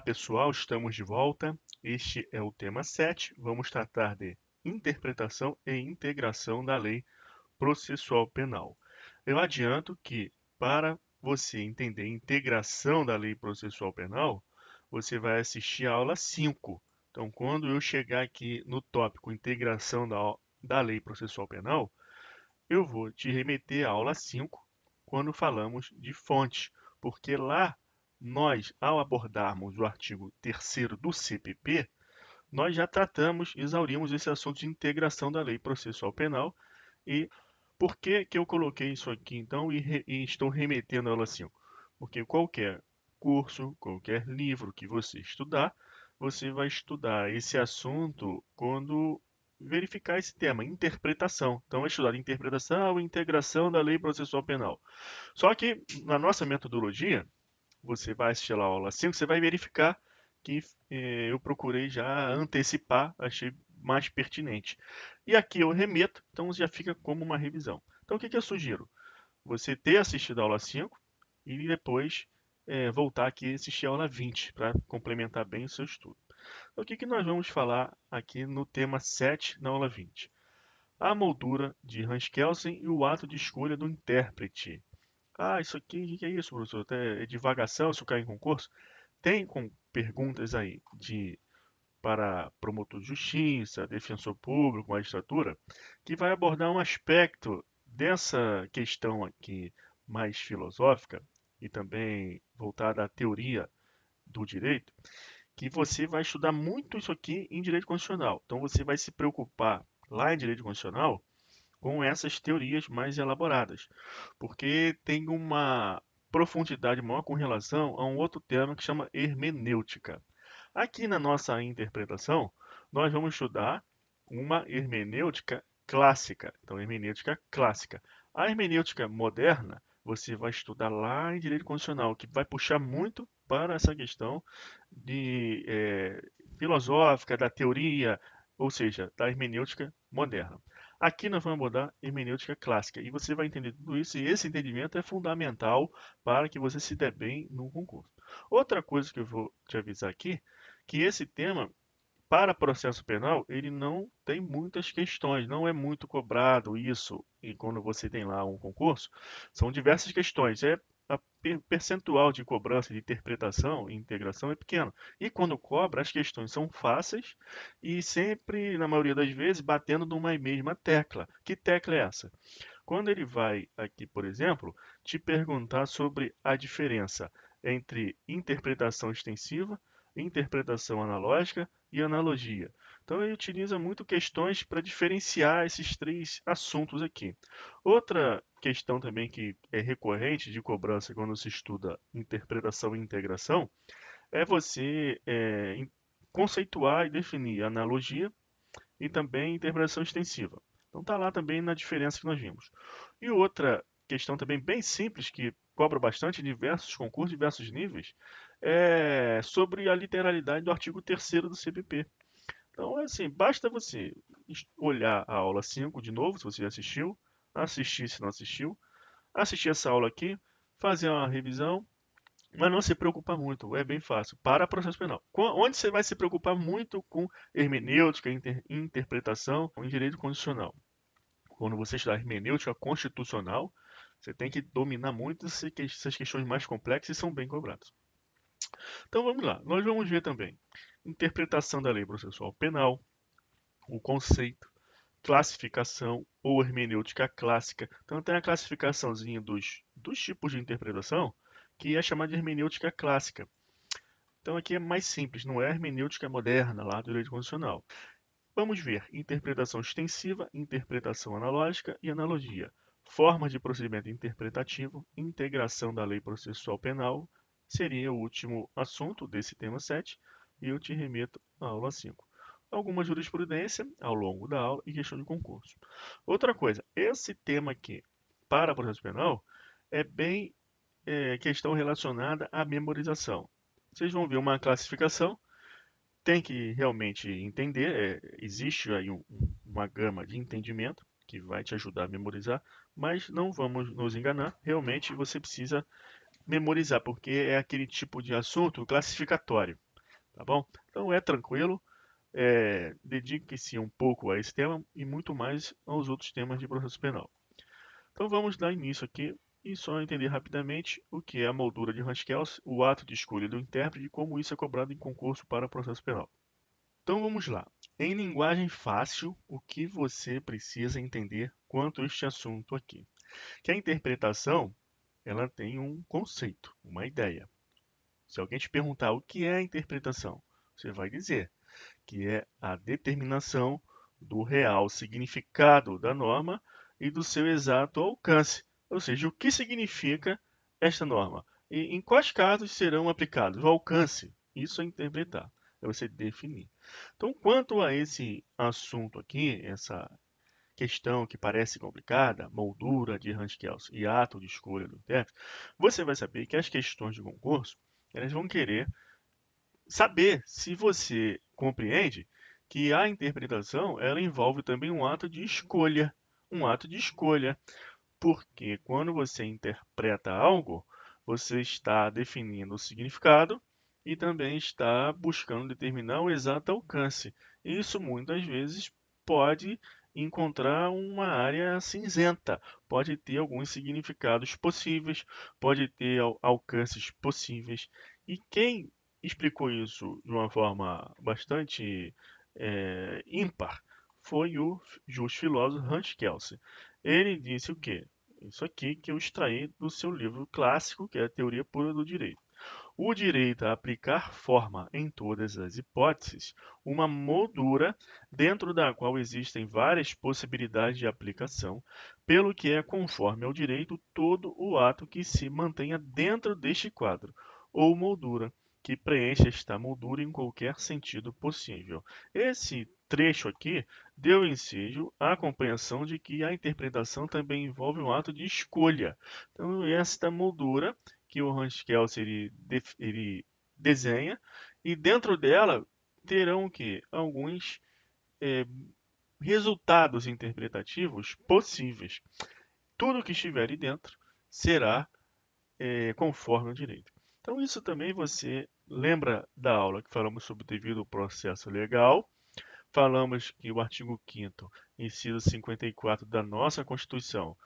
pessoal, estamos de volta. Este é o tema 7. Vamos tratar de interpretação e integração da lei processual penal. Eu adianto que, para você entender a integração da lei processual penal, você vai assistir a aula 5. Então, quando eu chegar aqui no tópico integração da lei processual penal, eu vou te remeter à aula 5, quando falamos de fonte, porque lá nós, ao abordarmos o artigo 3º do CPP, nós já tratamos, exaurimos esse assunto de integração da lei processual penal. E por que que eu coloquei isso aqui então e estou remetendo à aula 5? Porque qualquer curso, qualquer livro que você estudar, você vai estudar esse assunto quando verificar esse tema, interpretação. Então, vai estudar interpretação e integração da lei processual penal. Só que, na nossa metodologia, você vai assistir lá a aula 5, você vai verificar que eu procurei já antecipar, achei mais pertinente. E aqui eu remeto, então já fica como uma revisão. Então, o que, que eu sugiro? Você ter assistido a aula 5 e depois voltar aqui e assistir a aula 20 para complementar bem o seu estudo. Então, o que, que nós vamos falar aqui no tema 7, na aula 20? A moldura de Hans Kelsen e o ato de escolha do intérprete. Ah, isso aqui, o que é isso, professor? É divagação, isso cai em concurso? Tem com perguntas aí para promotor de justiça, defensor público, magistratura, que vai abordar um aspecto dessa questão aqui mais filosófica e também voltada à teoria do direito, que você vai estudar muito isso aqui em direito constitucional. Então você vai se preocupar lá em direito constitucional com essas teorias mais elaboradas, porque tem uma profundidade maior com relação a um outro tema que chama hermenêutica. Aqui na nossa interpretação, nós vamos estudar uma hermenêutica clássica. Então, hermenêutica clássica. A hermenêutica moderna, você vai estudar lá em direito constitucional, que vai puxar muito para essa questão de filosófica, da teoria, ou seja, da hermenêutica moderna. Aqui nós vamos abordar hermenêutica clássica e você vai entender tudo isso e esse entendimento é fundamental para que você se dê bem no concurso. Outra coisa que eu vou te avisar aqui, que esse tema para processo penal, ele não tem muitas questões, não é muito cobrado isso. E quando você tem lá um concurso, são diversas questões. A percentual de cobrança, de interpretação e integração é pequeno. E quando cobra, as questões são fáceis e sempre, na maioria das vezes, batendo numa mesma tecla. Que tecla é essa? Quando ele vai aqui, por exemplo, te perguntar sobre a diferença entre interpretação extensiva, interpretação analógica e analogia. Então ele utiliza muito questões para diferenciar esses três assuntos aqui. Outra questão também que é recorrente de cobrança quando se estuda interpretação e integração é você conceituar e definir analogia e também interpretação extensiva. Então está lá também na diferença que nós vimos. E outra questão também bem simples, que cobra bastante em diversos concursos, diversos níveis, é sobre a literalidade do artigo 3º do CPP. Então, assim, basta você olhar a aula 5 de novo, se você já assistiu, assistir se não assistiu, assistir essa aula aqui, fazer uma revisão, mas não se preocupa muito, é bem fácil. Para processo penal. Onde você vai se preocupar muito com hermenêutica, interpretação em direito constitucional. Quando você estudar hermenêutica constitucional, você tem que dominar muito essas questões mais complexas e são bem cobradas. Então vamos lá, nós vamos ver também interpretação da lei processual penal, o conceito, classificação ou hermenêutica clássica. Então tem a classificaçãozinha dos tipos de interpretação, que é chamada de hermenêutica clássica. Então aqui é mais simples, não é a hermenêutica moderna lá do direito constitucional. Vamos ver interpretação extensiva, interpretação analógica e analogia. Formas de procedimento interpretativo, integração da lei processual penal, seria o último assunto desse tema 7, e eu te remeto à aula 5. Alguma jurisprudência ao longo da aula e questão de concurso. Outra coisa, esse tema aqui, para processo penal, é bem questão relacionada à memorização. Vocês vão ver uma classificação, tem que realmente entender, existe aí uma gama de entendimento que vai te ajudar a memorizar, mas não vamos nos enganar, realmente você precisa memorizar, porque é aquele tipo de assunto classificatório. tá bom? Então é tranquilo, dedique-se um pouco a esse tema e muito mais aos outros temas de processo penal. Então vamos dar início aqui e só entender rapidamente o que é a moldura de Hans-Kelsen, o ato de escolha do intérprete e como isso é cobrado em concurso para processo penal. Então vamos lá. Em linguagem fácil, o que você precisa entender quanto a este assunto aqui? Que a interpretação, ela tem um conceito, uma ideia. Se alguém te perguntar o que é a interpretação, você vai dizer que é a determinação do real significado da norma e do seu exato alcance. Ou seja, o que significa esta norma e em quais casos serão aplicados. O alcance, isso é interpretar, é você definir. Então, quanto a esse assunto aqui, essa questão que parece complicada, moldura de Hans-Kelsen e ato de escolha do intérprete, você vai saber que as questões de concurso, elas vão querer saber se você compreende que a interpretação ela envolve também um ato de escolha, porque quando você interpreta algo, você está definindo o significado e também está buscando determinar o exato alcance. Isso muitas vezes pode encontrar uma área cinzenta, pode ter alguns significados possíveis, pode ter alcances possíveis. E quem explicou isso de uma forma bastante ímpar foi o justo filósofo Hans Kelsen. Ele disse o quê? Isso aqui que eu extraí do seu livro clássico, que é a Teoria Pura do Direito. O direito a aplicar forma em todas as hipóteses, uma moldura dentro da qual existem várias possibilidades de aplicação, pelo que é conforme ao direito todo o ato que se mantenha dentro deste quadro, ou moldura, que preenche esta moldura em qualquer sentido possível. Esse trecho aqui deu ensejo à compreensão de que a interpretação também envolve um ato de escolha. Então, esta moldura que o Hans Kelsen ele desenha, e dentro dela terão que alguns é, resultados interpretativos possíveis. Tudo que estiver ali dentro será conforme o direito. Então, isso também você lembra da aula que falamos sobre o devido processo legal. Falamos que o artigo 5º, inciso 54 da nossa Constituição,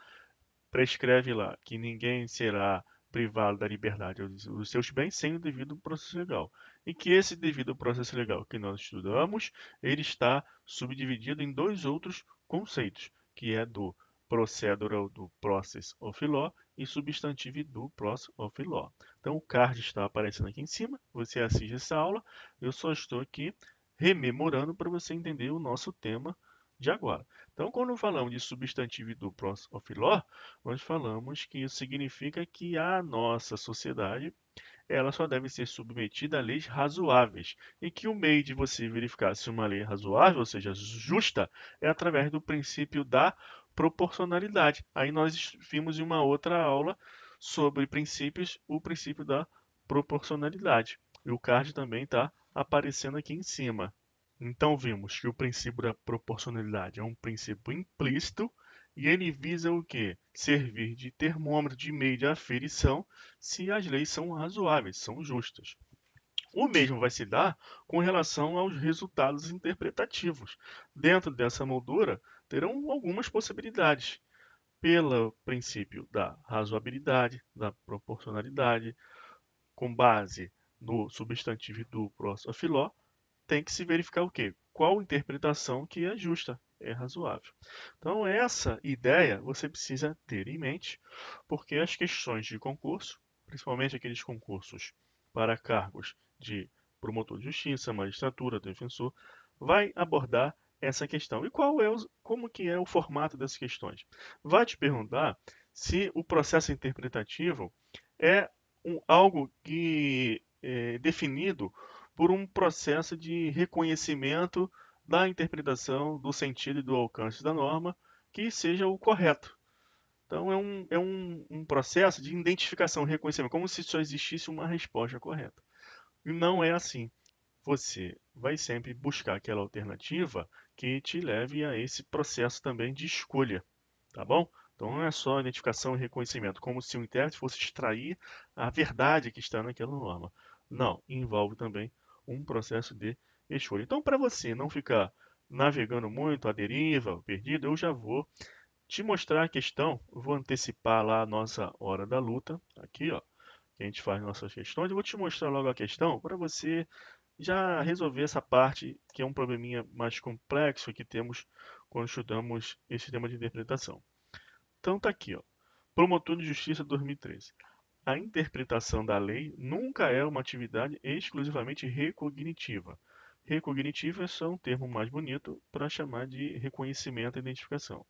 prescreve lá que ninguém será privado da liberdade dos seus bens sem o devido processo legal. E que esse devido processo legal que nós estudamos, ele está subdividido em dois outros conceitos, que é do procedural do process of law e substantive do process of law. Então o card está aparecendo aqui em cima, você assiste essa aula, eu só estou aqui rememorando para você entender o nosso tema de agora. Então, quando falamos de substantivo do process of law, nós falamos que isso significa que a nossa sociedade ela só deve ser submetida a leis razoáveis e que o meio de você verificar se uma lei é razoável, ou seja, justa, é através do princípio da proporcionalidade. Aí nós vimos em uma outra aula sobre princípios o princípio da proporcionalidade. E o card também está aparecendo aqui em cima. Então vimos que o princípio da proporcionalidade é um princípio implícito e ele visa o quê? Servir de termômetro de meio de aferição se as leis são razoáveis, são justas. O mesmo vai se dar com relação aos resultados interpretativos. Dentro dessa moldura, terão algumas possibilidades. Pelo princípio da razoabilidade, da proporcionalidade, com base no substantivo do prosofiló, tem que se verificar o quê? Qual interpretação que é justa, é razoável. Então, essa ideia você precisa ter em mente, porque as questões de concurso, principalmente aqueles concursos para cargos de promotor de justiça, magistratura, defensor, vai abordar essa questão. E como que é o formato dessas questões? Vai te perguntar se o processo interpretativo é algo que é definido por um processo de reconhecimento da interpretação do sentido e do alcance da norma que seja o correto. Então, é um processo de identificação, reconhecimento, como se só existisse uma resposta correta. E não é assim. Você vai sempre buscar aquela alternativa que te leve a esse processo também de escolha, tá bom? Então não é só identificação e reconhecimento, como se o intérprete fosse extrair a verdade que está naquela norma. Não, envolve também um processo de escolha. Então, para você não ficar navegando muito à deriva, perdido, eu já vou te mostrar a questão. Vou antecipar lá a nossa hora da luta, aqui, ó, que a gente faz nossas questões. Eu vou te mostrar logo a questão para você já resolver essa parte, que é um probleminha mais complexo que temos quando estudamos esse tema de interpretação. Então tá aqui, ó. Promotor de Justiça 2013. A interpretação da lei nunca é uma atividade exclusivamente recognitiva. Recognitiva é só um termo mais bonito para chamar de reconhecimento e identificação.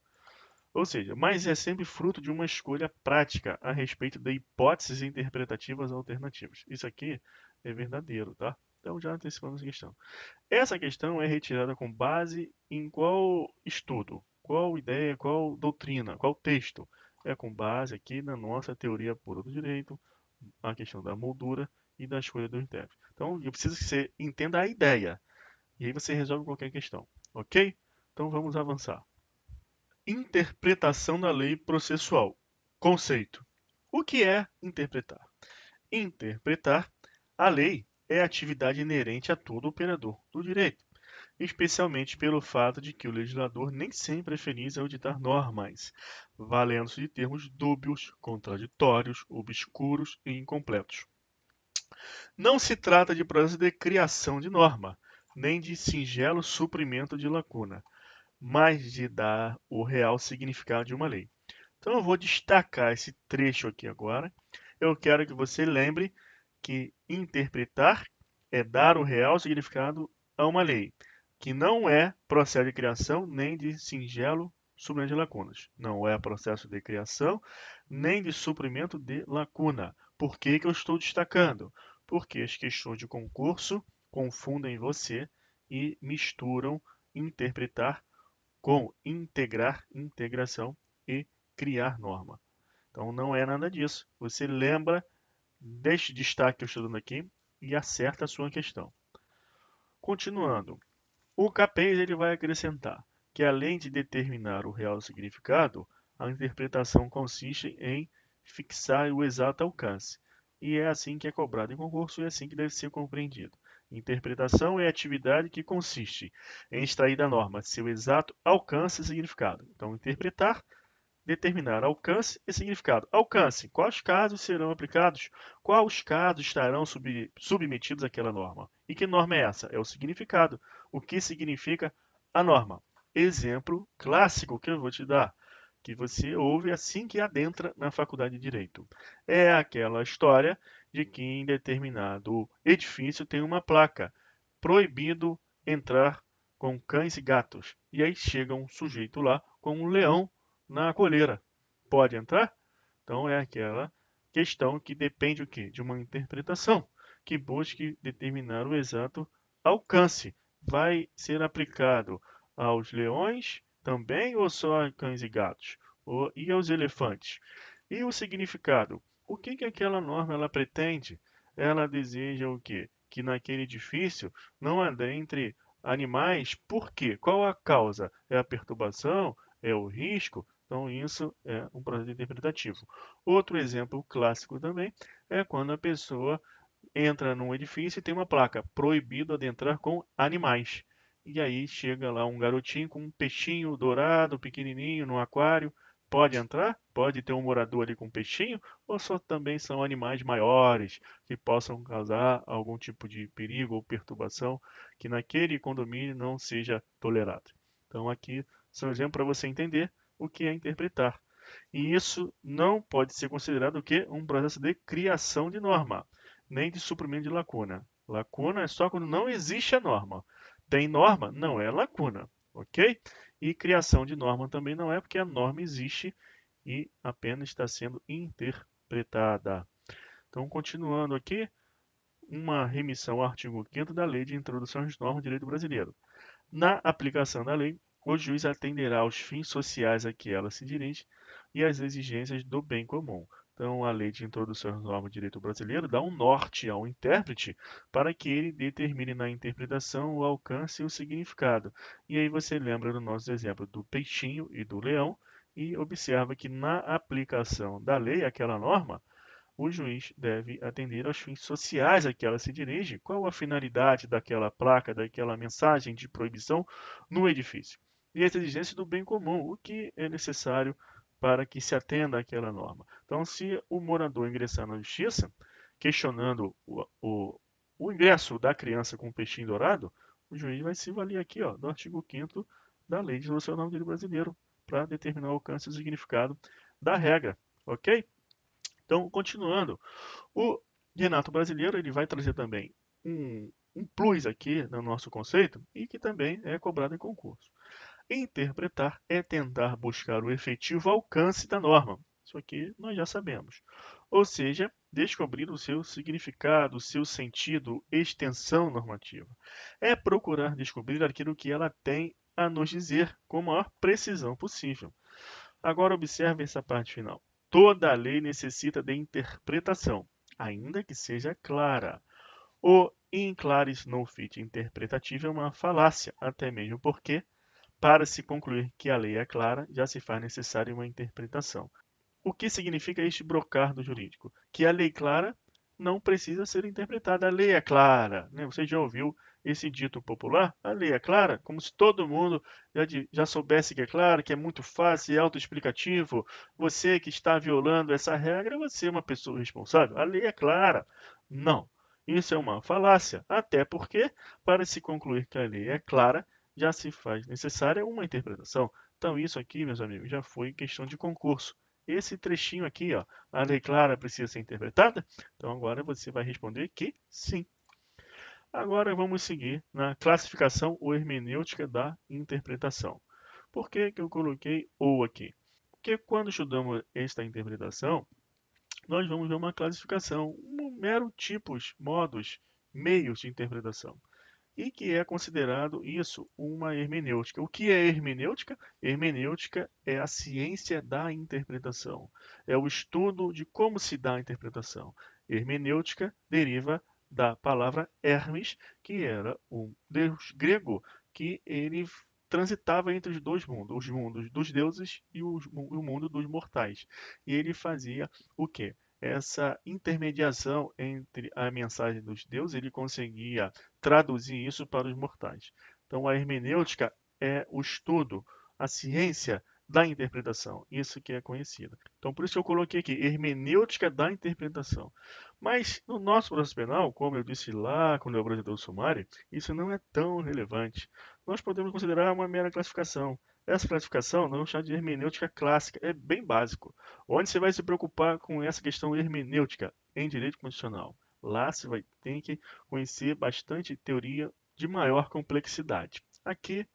Ou seja, mas é sempre fruto de uma escolha prática a respeito de hipóteses interpretativas alternativas. Isso aqui é verdadeiro, tá? Então já antecipamos a questão. Essa questão é retirada com base em qual estudo, qual ideia, qual doutrina, qual texto? É com base aqui na nossa teoria pura do direito, a questão da moldura e da escolha do intérprete. Então, eu preciso que você entenda a ideia, e aí você resolve qualquer questão, ok? Então, vamos avançar. Interpretação da lei processual. Conceito. O que é interpretar? Interpretar a lei é atividade inerente a todo operador do direito, especialmente pelo fato de que o legislador nem sempre é feliz ao ditar normas, valendo-se de termos dúbios, contraditórios, obscuros e incompletos. Não se trata de processo de criação de norma, nem de singelo suprimento de lacuna, mas de dar o real significado de uma lei. Então eu vou destacar esse trecho aqui agora. Eu quero que você lembre que interpretar é dar o real significado a uma lei, que não é processo de criação nem de singelo suprimento de lacunas. Não é processo de criação nem de suprimento de lacuna. Por que que eu estou destacando? Porque as questões de concurso confundem você e misturam interpretar com integrar, integração e criar norma. Então não é nada disso. Você lembra deste destaque que eu estou dando aqui e acerta a sua questão. Continuando, o capês ele vai acrescentar que além de determinar o real significado, a interpretação consiste em fixar o exato alcance. E é assim que é cobrado em concurso e é assim que deve ser compreendido. Interpretação é a atividade que consiste em extrair da norma seu exato alcance e significado. Então, interpretar, determinar alcance e significado. Alcance: quais casos serão aplicados? Quais casos estarão submetidos àquela norma? E que norma é essa? É o significado. O que significa a norma? Exemplo clássico que eu vou te dar, que você ouve assim que adentra na faculdade de Direito. É aquela história de que em determinado edifício tem uma placa: proibido entrar com cães e gatos. E aí chega um sujeito lá com um leão na coleira. Pode entrar? Então é aquela questão que depende o quê? De uma interpretação que busque determinar o exato alcance. Vai ser aplicado aos leões também ou só a cães e gatos? E aos elefantes? E o significado? O que que aquela norma ela pretende? Ela deseja o quê? Que naquele edifício não adentre animais. Por quê? Qual a causa? É a perturbação? É o risco? Então, isso é um processo interpretativo. Outro exemplo clássico também é quando a pessoa entra num edifício e tem uma placa: proibido adentrar com animais. E aí chega lá um garotinho com um peixinho dourado, pequenininho, no aquário. Pode entrar? Pode ter um morador ali com um peixinho? Ou só também são animais maiores que possam causar algum tipo de perigo ou perturbação que naquele condomínio não seja tolerado? Então aqui são exemplos para você entender o que é interpretar. E isso não pode ser considerado o quê? Um processo de criação de norma, nem de suprimento de lacuna. Lacuna é só quando não existe a norma. Tem norma? Não é lacuna, ok? E criação de norma também não é, porque a norma existe e apenas está sendo interpretada. Então, continuando aqui, uma remissão ao artigo 5º da Lei de Introdução às Normas do Direito Brasileiro. Na aplicação da lei, o juiz atenderá aos fins sociais a que ela se dirige e às exigências do bem comum. Então, a Lei de Introdução às Normas do Direito Brasileiro dá um norte ao intérprete para que ele determine na interpretação o alcance e o significado. E aí você lembra do nosso exemplo do peixinho e do leão e observa que na aplicação da lei, aquela norma, o juiz deve atender aos fins sociais a que ela se dirige. Qual a finalidade daquela placa, daquela mensagem de proibição no edifício? E as exigências do bem comum, o que é necessário para que se atenda àquela norma. Então, se o morador ingressar na justiça, questionando o ingresso da criança com o peixinho dourado, o juiz vai se valer aqui, ó, do artigo 5º da Lei de Solucionamento do Direito Brasileiro para determinar o alcance e o significado da regra, ok? Então, continuando, o Renato Brasileiro ele vai trazer também um plus aqui no nosso conceito e que também é cobrado em concurso. Interpretar é tentar buscar o efetivo alcance da norma. Isso aqui nós já sabemos. Ou seja, descobrir o seu significado, o seu sentido, extensão normativa. É procurar descobrir aquilo que ela tem a nos dizer com a maior precisão possível. Agora observe essa parte final. Toda lei necessita de interpretação, ainda que seja clara. O in claris non fit interpretativo é uma falácia, até mesmo porque, para se concluir que a lei é clara, já se faz necessária uma interpretação. O que significa este brocardo jurídico? Que a lei clara não precisa ser interpretada. A lei é clara. Né? Você já ouviu esse dito popular? A lei é clara, como se todo mundo já soubesse que é claro, que é muito fácil e autoexplicativo. Você que está violando essa regra, você é uma pessoa responsável. A lei é clara. Não. Isso é uma falácia. Até porque, para se concluir que a lei é clara, já se faz necessária uma interpretação. Então, isso aqui, meus amigos, já foi questão de concurso. Esse trechinho aqui, ó, a lei clara precisa ser interpretada? Então agora você vai responder que sim. Agora vamos seguir na classificação ou hermenêutica da interpretação. Por que que eu coloquei ou aqui? Porque quando estudamos esta interpretação, nós vamos ver uma classificação, um mero tipos, modos, meios de interpretação e que é considerado isso uma hermenêutica. O que é hermenêutica? Hermenêutica é a ciência da interpretação, é o estudo de como se dá a interpretação. Hermenêutica deriva da palavra Hermes, que era um deus grego que ele transitava entre os dois mundos, os mundos dos deuses e o mundo dos mortais. E ele fazia o quê? Essa intermediação entre a mensagem dos deuses, ele conseguia traduzir isso para os mortais. Então, a hermenêutica é o estudo, a ciência da interpretação, isso que é conhecida. Então, por isso que eu coloquei aqui, hermenêutica da interpretação. Mas, no nosso processo penal, como eu disse lá quando eu apresentei o sumário, isso não é tão relevante. Nós podemos considerar uma mera classificação. Essa classificação nós vamos chamar de hermenêutica clássica, é bem básico. Onde você vai se preocupar com essa questão hermenêutica em direito constitucional? Lá você vai ter que conhecer bastante teoria de maior complexidade. Aqui,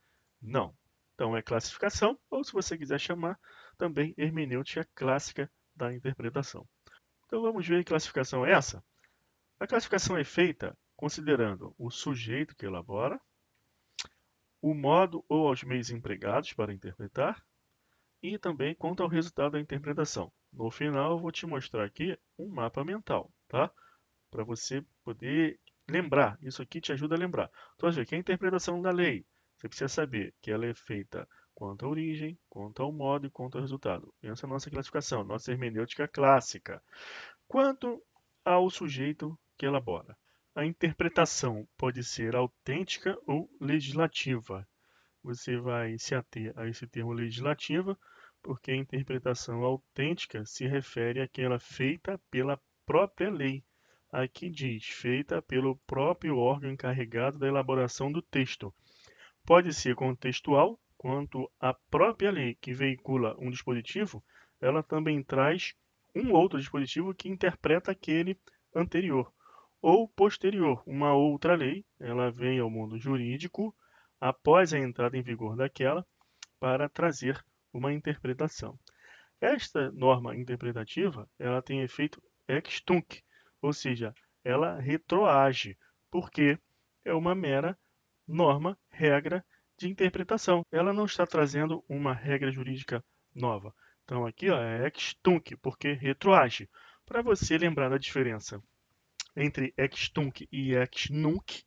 não. Então, é classificação, ou se você quiser chamar, também hermenêutica clássica da interpretação. Então, vamos ver que classificação é essa? A classificação é feita considerando o sujeito que elabora, o modo ou os meios empregados para interpretar, e também quanto ao resultado da interpretação. No final, eu vou te mostrar aqui um mapa mental, tá? Para você poder lembrar. Isso aqui te ajuda a lembrar. Então, aqui é a interpretação da lei. Você precisa saber que ela é feita quanto à origem, quanto ao modo e quanto ao resultado. Essa é a nossa classificação, nossa hermenêutica clássica. Quanto ao sujeito que elabora. A interpretação pode ser autêntica ou legislativa. Você vai se ater a esse termo legislativa, porque a interpretação autêntica se refere àquela feita pela própria lei. Aqui diz, feita pelo próprio órgão encarregado da elaboração do texto. Pode ser contextual, quanto a própria lei que veicula um dispositivo, ela também traz um outro dispositivo que interpreta aquele anterior. Ou posterior, uma outra lei, ela vem ao mundo jurídico após a entrada em vigor daquela para trazer uma interpretação. Esta norma interpretativa, ela tem efeito ex tunc, ou seja, ela retroage, porque é uma mera norma, regra de interpretação. Ela não está trazendo uma regra jurídica nova. Então aqui ó, é ex tunc, porque retroage. Para você lembrar da diferença entre ex tunc e ex nunc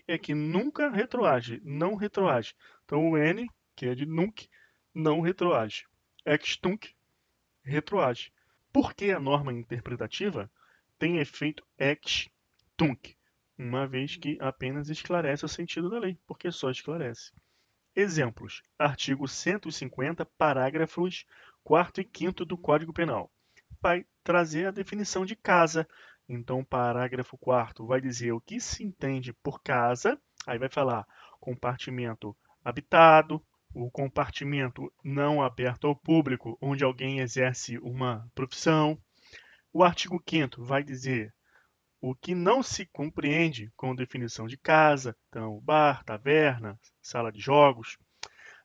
é que nunca retroage, não retroage. Então o N, que é de nunc, não retroage. Ex tunc, retroage. Por que a norma interpretativa tem efeito ex tunc, uma vez que apenas esclarece o sentido da lei, porque só esclarece. Exemplos: artigo 150, parágrafos 4º e 5º do Código Penal. Vai trazer a definição de casa. Então, o parágrafo 4º vai dizer o que se entende por casa, aí vai falar compartimento habitado, o compartimento não aberto ao público, onde alguém exerce uma profissão. O artigo 5º vai dizer o que não se compreende com definição de casa, então bar, taverna, sala de jogos.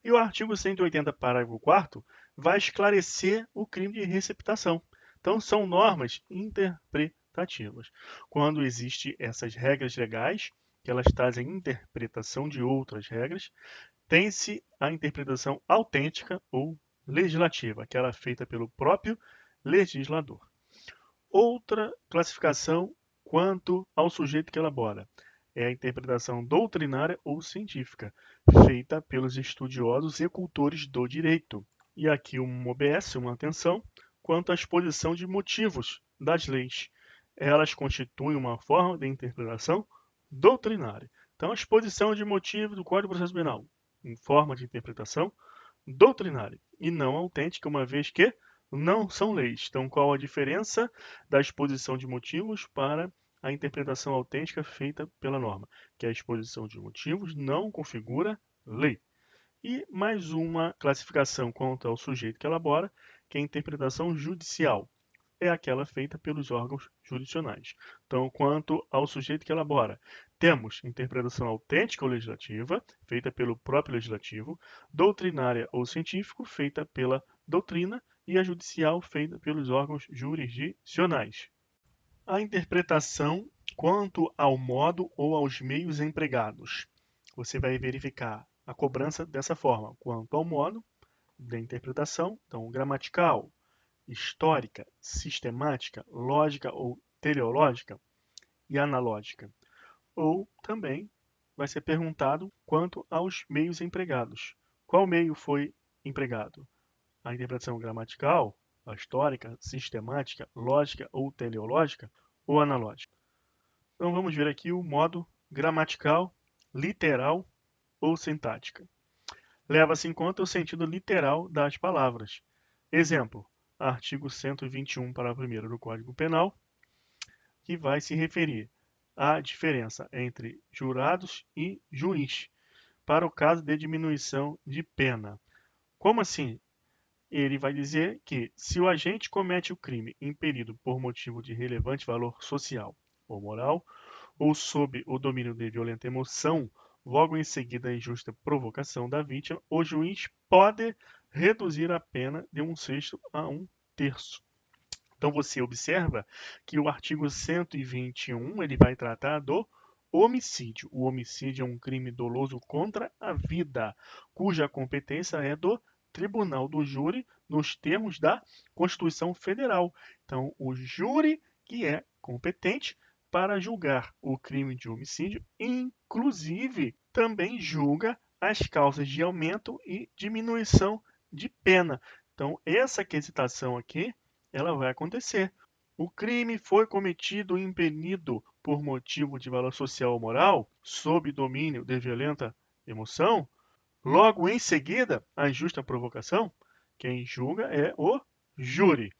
E o artigo 180, parágrafo 4º, vai esclarecer o crime de receptação. Então, são normas interpretativas. Quando existem essas regras legais, que elas trazem interpretação de outras regras, tem-se a interpretação autêntica ou legislativa, aquela feita pelo próprio legislador. Outra classificação quanto ao sujeito que elabora é a interpretação doutrinária ou científica, feita pelos estudiosos e cultores do direito. E aqui um OBS, uma atenção, quanto à exposição de motivos das leis. Elas constituem uma forma de interpretação doutrinária. Então, a exposição de motivos do Código de Processo Penal, em forma de interpretação doutrinária, e não autêntica, uma vez que não são leis. Então, qual a diferença da exposição de motivos para a interpretação autêntica feita pela norma? Que a exposição de motivos não configura lei. E mais uma classificação quanto ao sujeito que elabora, que é a interpretação judicial. É aquela feita pelos órgãos jurisdicionais. Então, quanto ao sujeito que elabora, temos interpretação autêntica ou legislativa, feita pelo próprio legislativo, doutrinária ou científico, feita pela doutrina, e a judicial, feita pelos órgãos jurisdicionais. A interpretação quanto ao modo ou aos meios empregados. Você vai verificar a cobrança dessa forma, quanto ao modo da interpretação, então gramatical, histórica, sistemática, lógica ou teleológica e analógica. Ou também vai ser perguntado quanto aos meios empregados. Qual meio foi empregado? A interpretação gramatical, a histórica, sistemática, lógica ou teleológica, ou analógica. Então vamos ver aqui o modo gramatical, literal ou sintática. Leva-se em conta o sentido literal das palavras. Exemplo, artigo 121, parágrafo 1º do Código Penal, que vai se referir à diferença entre jurados e juiz, para o caso de diminuição de pena. Como assim? Ele vai dizer que, se o agente comete o crime impelido por motivo de relevante valor social ou moral, ou sob o domínio de violenta emoção, logo em seguida a injusta provocação da vítima, o juiz pode reduzir a pena de 1/6 a 1/3. Então você observa que o artigo 121 ele vai tratar do homicídio. O homicídio é um crime doloso contra a vida, cuja competência é do Tribunal do Júri, nos termos da Constituição Federal. Então, o júri que é competente para julgar o crime de homicídio, inclusive também julga as causas de aumento e diminuição de pena. Então, essa quesitação aqui, ela vai acontecer. O crime foi cometido impelido por motivo de valor social ou moral, sob domínio de violenta emoção. Logo em seguida, a injusta provocação, quem julga é o júri.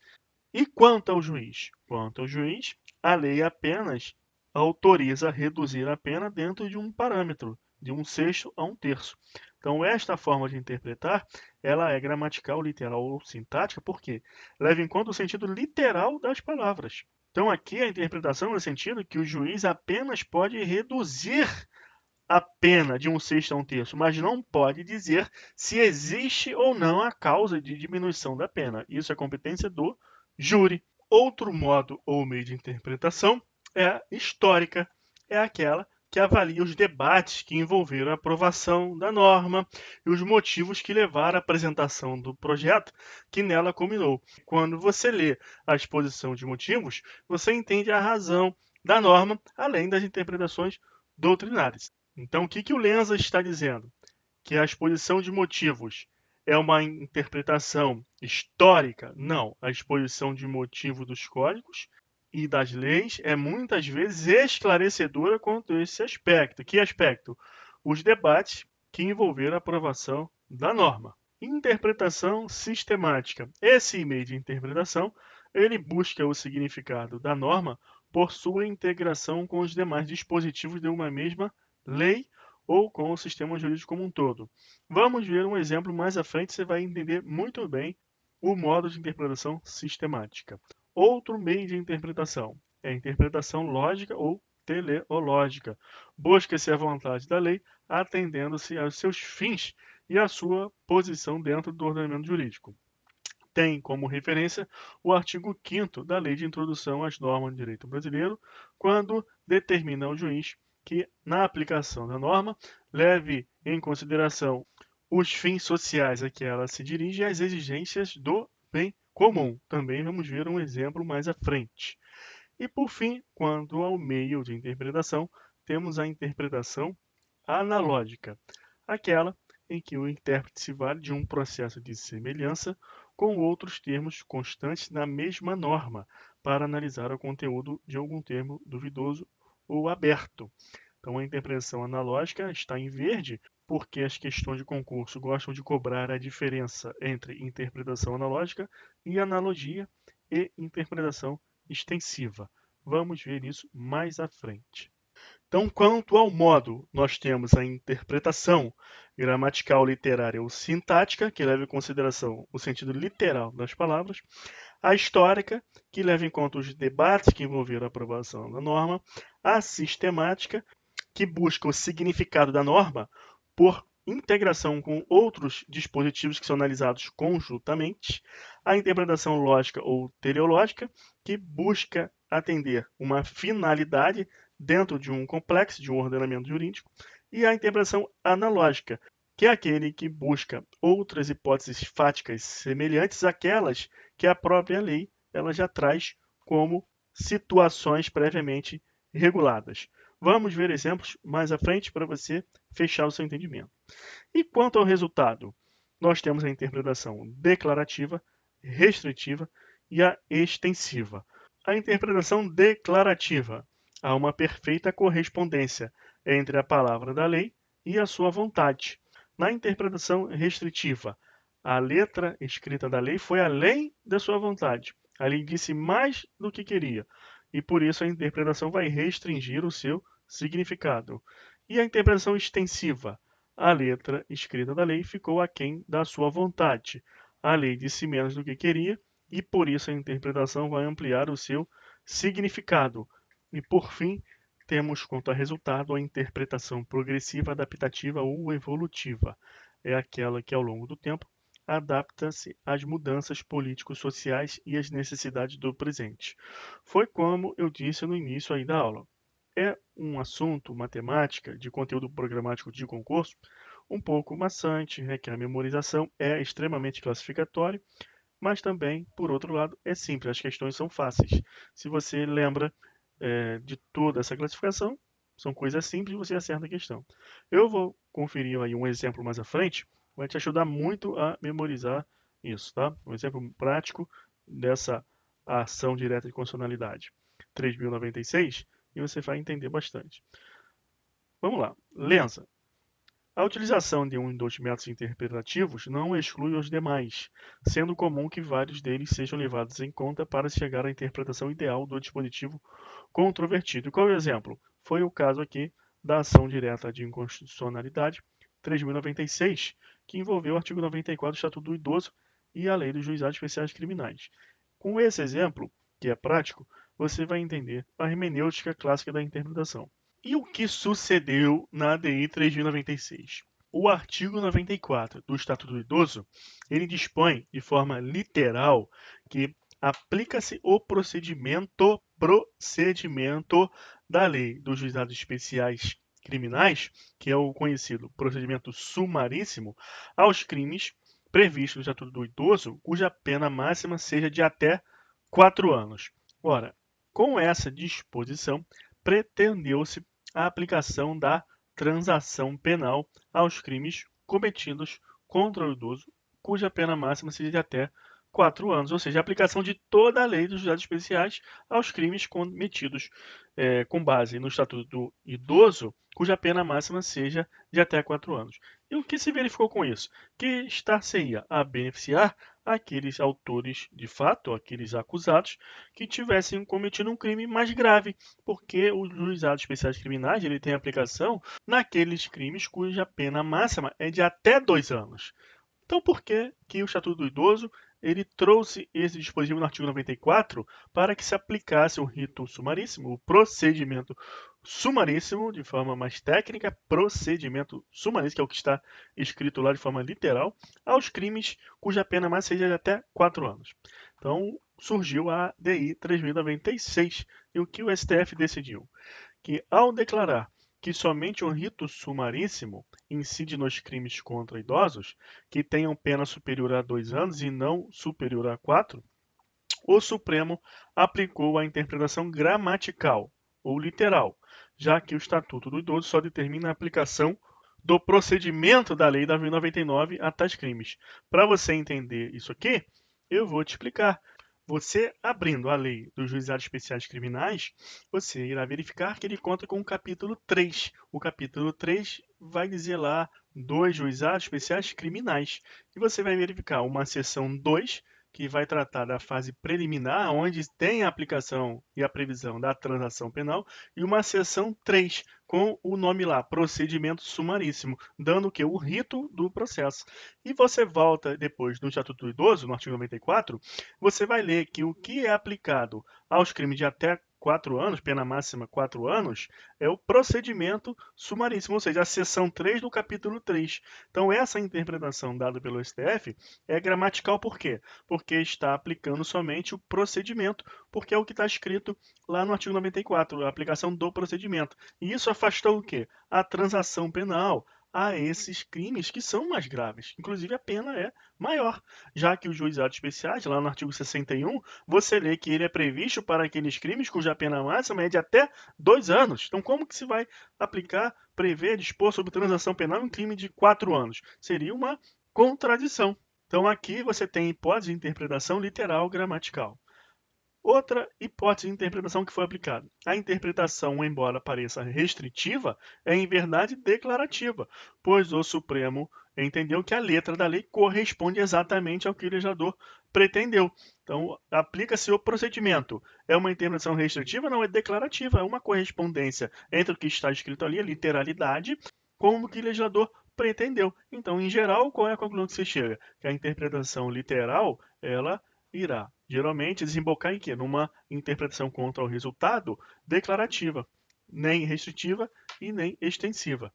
E quanto ao juiz? Quanto ao juiz, a lei apenas autoriza reduzir a pena dentro de um parâmetro, de 1/6 a 1/3. Então, esta forma de interpretar, ela é gramatical, literal ou sintática, porque leva em conta o sentido literal das palavras. Então, aqui a interpretação no sentido que o juiz apenas pode reduzir a pena de 1/6 a 1/3, mas não pode dizer se existe ou não a causa de diminuição da pena. Isso é competência do júri. Outro modo ou meio de interpretação é a histórica. É aquela que avalia os debates que envolveram a aprovação da norma e os motivos que levaram à apresentação do projeto que nela culminou. Quando você lê a exposição de motivos, você entende a razão da norma, além das interpretações doutrinárias. Então, o que o Lenza está dizendo? Que a exposição de motivos É uma interpretação histórica? Não. A exposição de motivo dos códigos e das leis é muitas vezes esclarecedora quanto a esse aspecto. Que aspecto? Os debates que envolveram a aprovação da norma. Interpretação sistemática. Esse meio de interpretação, ele busca o significado da norma por sua integração com os demais dispositivos de uma mesma lei ou com o sistema jurídico como um todo. Vamos ver um exemplo mais à frente, você vai entender muito bem o modo de interpretação sistemática. Outro meio de interpretação é a interpretação lógica ou teleológica. Busca-se a vontade da lei, atendendo-se aos seus fins e à sua posição dentro do ordenamento jurídico. Tem como referência o artigo 5º da Lei de Introdução às Normas do Direito Brasileiro, quando determina ao juiz que, na aplicação da norma, leve em consideração os fins sociais a que ela se dirige e as exigências do bem comum. Também vamos ver um exemplo mais à frente. E, por fim, quanto ao meio de interpretação, temos a interpretação analógica, aquela em que o intérprete se vale de um processo de semelhança com outros termos constantes na mesma norma, para analisar o conteúdo de algum termo duvidoso ou aberto. Então, a interpretação analógica está em verde, porque as questões de concurso gostam de cobrar a diferença entre interpretação analógica e analogia e interpretação extensiva. Vamos ver isso mais à frente. Então, quanto ao modo, nós temos a interpretação gramatical, literária ou sintática, que leva em consideração o sentido literal das palavras, a histórica, que leva em conta os debates que envolveram a aprovação da norma, a sistemática, que busca o significado da norma por integração com outros dispositivos que são analisados conjuntamente, a interpretação lógica ou teleológica, que busca atender uma finalidade dentro de um complexo, de um ordenamento jurídico, e a interpretação analógica, que é aquele que busca outras hipóteses fáticas semelhantes àquelas que a própria lei ela já traz como situações previamente reguladas. Vamos ver exemplos mais à frente para você fechar o seu entendimento. E quanto ao resultado, nós temos a interpretação declarativa, restritiva e a extensiva. A interpretação declarativa: há uma perfeita correspondência entre a palavra da lei e a sua vontade. Na interpretação restritiva, a letra escrita da lei foi além da sua vontade. A lei disse mais do que queria, e por isso a interpretação vai restringir o seu significado. E a interpretação extensiva: a letra escrita da lei ficou aquém da sua vontade. A lei disse menos do que queria, e por isso a interpretação vai ampliar o seu significado. E por fim, temos quanto a resultado a interpretação progressiva, adaptativa ou evolutiva. É aquela que, ao longo do tempo, adapta-se às mudanças político-sociais e às necessidades do presente. Foi como eu disse no início aí da aula. É um assunto, matemática, de conteúdo programático de concurso, um pouco maçante, requer memorização, é extremamente classificatório, mas também, por outro lado, é simples, as questões são fáceis. Se você lembra de toda essa classificação, são coisas simples, você acerta a questão. Eu vou conferir aí um exemplo mais à frente, vai te ajudar muito a memorizar isso, tá? Um exemplo prático dessa ação direta de condicionalidade. 3096, e você vai entender bastante. Vamos lá. Lenza. A utilização de um dos métodos interpretativos não exclui os demais, sendo comum que vários deles sejam levados em conta para chegar à interpretação ideal do dispositivo controvertido. E qual é o exemplo? Foi o caso aqui da ação direta de inconstitucionalidade 3096, que envolveu o artigo 94 do Estatuto do Idoso e a Lei dos Juizados Especiais Criminais. Com esse exemplo, que é prático, você vai entender a hermenêutica clássica da interpretação. E o que sucedeu na ADI 3096? O artigo 94 do Estatuto do Idoso, ele dispõe de forma literal que aplica-se o procedimento da Lei dos Juizados Especiais Criminais, que é o conhecido procedimento sumaríssimo, aos crimes previstos no Estatuto do Idoso, cuja pena máxima seja de até 4 anos. Ora, com essa disposição, pretendeu-se a aplicação da transação penal aos crimes cometidos contra o idoso cuja pena máxima seja de até 4 anos, ou seja, a aplicação de toda a lei dos juizados especiais aos crimes cometidos com base no Estatuto do Idoso, cuja pena máxima seja de até 4 anos. E o que se verificou com isso? Que estar-se-ia a beneficiar aqueles autores de fato, aqueles acusados, que tivessem cometido um crime mais grave, porque os juizados especiais criminais ele tem aplicação naqueles crimes cuja pena máxima é de até 2 anos. Então, por que que o Estatuto do Idoso ele trouxe esse dispositivo no artigo 94 para que se aplicasse o rito sumaríssimo, o procedimento sumaríssimo, de forma mais técnica, procedimento sumaríssimo, que é o que está escrito lá de forma literal, aos crimes cuja pena máxima seja de até 4 anos. Então, surgiu a DI 3096 e o que o STF decidiu? Que ao declarar que somente o rito sumaríssimo incide nos crimes contra idosos que tenham pena superior a 2 anos e não superior a 4, o Supremo aplicou a interpretação gramatical ou literal, já que o Estatuto do Idoso só determina a aplicação do procedimento da Lei 9.099 a tais crimes. Para você entender isso aqui, eu vou te explicar. Você abrindo a lei dos juizados especiais criminais, você irá verificar que ele conta com o capítulo 3. O capítulo 3 vai dizer lá dos juizados especiais criminais. E você vai verificar uma seção 2, que vai tratar da fase preliminar, onde tem a aplicação e a previsão da transação penal, e uma seção 3, com o nome lá, procedimento sumaríssimo, dando o que? O rito do processo. E você volta depois no Estatuto do Idoso, no artigo 94, você vai ler que o que é aplicado aos crimes de até 4 anos, pena máxima 4 anos, é o procedimento sumaríssimo, ou seja, a seção 3 do capítulo 3. Então, essa interpretação dada pelo STF é gramatical por quê? Porque está aplicando somente o procedimento, porque é o que está escrito lá no artigo 94, a aplicação do procedimento. E isso afastou o quê? A transação penal a esses crimes que são mais graves. Inclusive, a pena é maior, já que os juizados especiais, lá no artigo 61, você lê que ele é previsto para aqueles crimes cuja pena máxima é de até 2 anos. Então, como que se vai aplicar, prever, dispor sobre transação penal em crime de 4 anos? Seria uma contradição. Então, aqui você tem hipótese de interpretação literal gramatical. Outra hipótese de interpretação que foi aplicada. A interpretação, embora pareça restritiva, é em verdade declarativa, pois o Supremo entendeu que a letra da lei corresponde exatamente ao que o legislador pretendeu. Então, aplica-se o procedimento. É uma interpretação restritiva? Não, é declarativa, é uma correspondência entre o que está escrito ali, a literalidade, com o que o legislador pretendeu. Então, em geral, qual é a conclusão que se chega? Que a interpretação literal, ela irá geralmente desembocar em quê? Numa interpretação contra o resultado declarativa, nem restritiva e nem extensiva.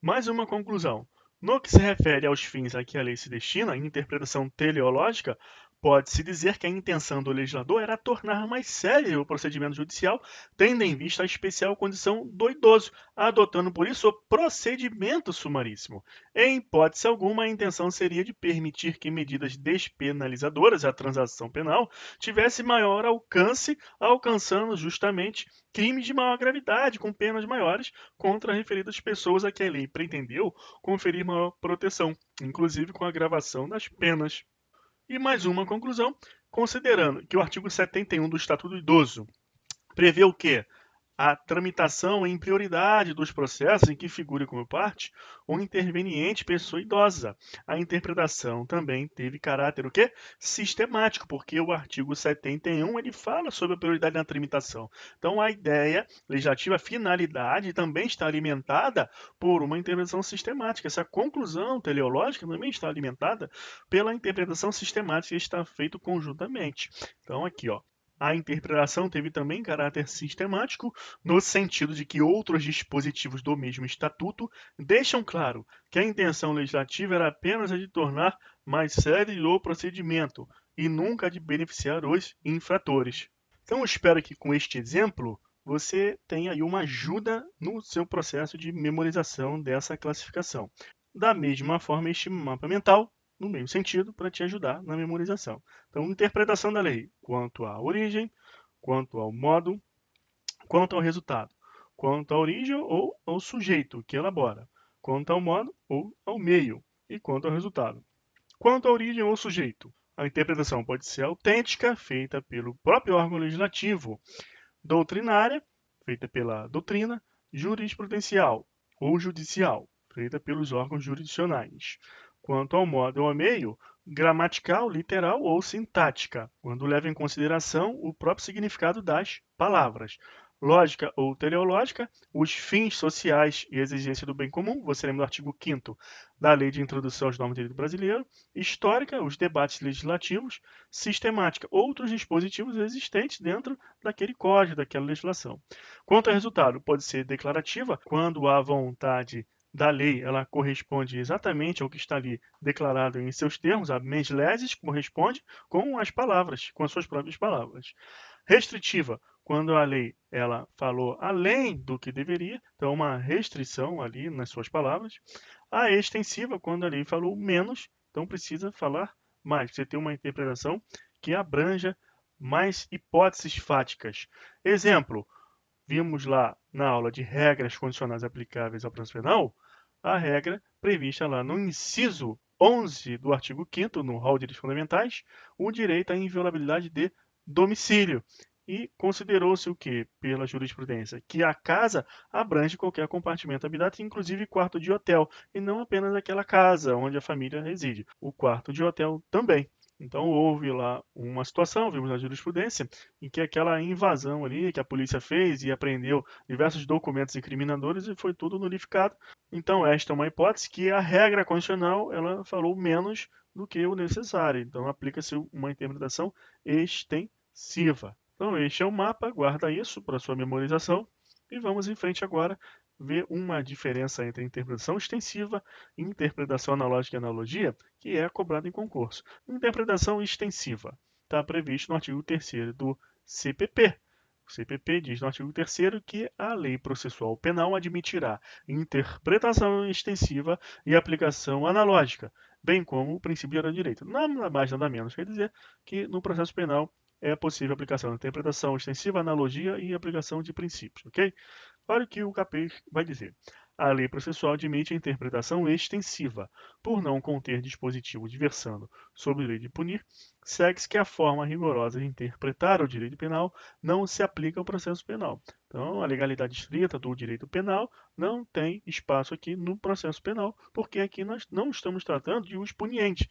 Mais uma conclusão. No que se refere aos fins a que a lei se destina, em interpretação teleológica, pode-se dizer que a intenção do legislador era tornar mais sério o procedimento judicial, tendo em vista a especial condição do idoso, adotando por isso o procedimento sumaríssimo. Em hipótese alguma, a intenção seria de permitir que medidas despenalizadoras à transação penal tivesse maior alcance, alcançando justamente crimes de maior gravidade, com penas maiores, contra referidas pessoas a que a lei pretendeu conferir maior proteção, inclusive com a agravação das penas. E mais uma conclusão, considerando que o artigo 71 do Estatuto do Idoso prevê o quê? A tramitação em prioridade dos processos em que figure como parte o interveniente pessoa idosa. A interpretação também teve caráter o quê? Sistemático, porque o artigo 71 ele fala sobre a prioridade na tramitação. Então a ideia legislativa, a finalidade também está alimentada por uma interpretação sistemática. Essa conclusão teleológica também está alimentada pela interpretação sistemática que está feito conjuntamente. Então aqui, ó, a interpretação teve também caráter sistemático, no sentido de que outros dispositivos do mesmo estatuto deixam claro que a intenção legislativa era apenas a de tornar mais sério o procedimento e nunca a de beneficiar os infratores. Então, eu espero que com este exemplo você tenha aí uma ajuda no seu processo de memorização dessa classificação. Da mesma forma, este mapa mental no mesmo sentido, para te ajudar na memorização. Então, interpretação da lei quanto à origem, quanto ao modo, quanto ao resultado, quanto à origem ou ao sujeito que elabora, quanto ao modo ou ao meio, e quanto ao resultado. Quanto à origem ou sujeito, a interpretação pode ser autêntica, feita pelo próprio órgão legislativo, doutrinária, feita pela doutrina, jurisprudencial ou judicial, feita pelos órgãos jurisdicionais. Quanto ao modo ou ao meio, gramatical, literal ou sintática, quando leva em consideração o próprio significado das palavras. Lógica ou teleológica, os fins sociais e exigência do bem comum, você lembra do artigo 5º da Lei de Introdução aos Normas de Direito Brasileiro. Histórica, os debates legislativos. Sistemática, outros dispositivos existentes dentro daquele código, daquela legislação. Quanto ao resultado, pode ser declarativa, quando a vontade da lei ela corresponde exatamente ao que está ali declarado em seus termos, a mens leses corresponde com as palavras, com as suas próprias palavras. Restritiva, quando a lei ela falou além do que deveria, então uma restrição ali nas suas palavras. A extensiva, quando a lei falou menos, então precisa falar mais, você tem uma interpretação que abranja mais hipóteses fáticas. Exemplo, vimos lá na aula de regras condicionais aplicáveis ao processo penal, a regra prevista lá no inciso 11 do artigo 5º, no rol de direitos fundamentais, o direito à inviolabilidade de domicílio. E considerou-se o que, pela jurisprudência? Que a casa abrange qualquer compartimento habitado, inclusive quarto de hotel, e não apenas aquela casa onde a família reside. O quarto de hotel também. Então houve lá uma situação, vimos na jurisprudência, em que aquela invasão ali que a polícia fez e apreendeu diversos documentos incriminadores e foi tudo nulificado. Então esta é uma hipótese que a regra constitucional ela falou menos do que o necessário. Então aplica-se uma interpretação extensiva. Então este é o mapa, guarda isso para sua memorização e vamos em frente agora ver uma diferença entre interpretação extensiva e interpretação analógica e analogia, que é cobrada em concurso. Interpretação extensiva está previsto no artigo 3º do CPP. O CPP diz no artigo 3º que a lei processual penal admitirá interpretação extensiva e aplicação analógica, bem como o princípio do direito. Nada mais, nada menos, quer dizer que no processo penal é possível a aplicação de interpretação extensiva, analogia e aplicação de princípios, ok? Olha o que o caput vai dizer. A lei processual admite a interpretação extensiva, por não conter dispositivo diversando sobre o direito de punir, segue-se que a forma rigorosa de interpretar o direito penal não se aplica ao processo penal. Então, a legalidade estrita do direito penal não tem espaço aqui no processo penal, porque aqui nós não estamos tratando de uso puniente,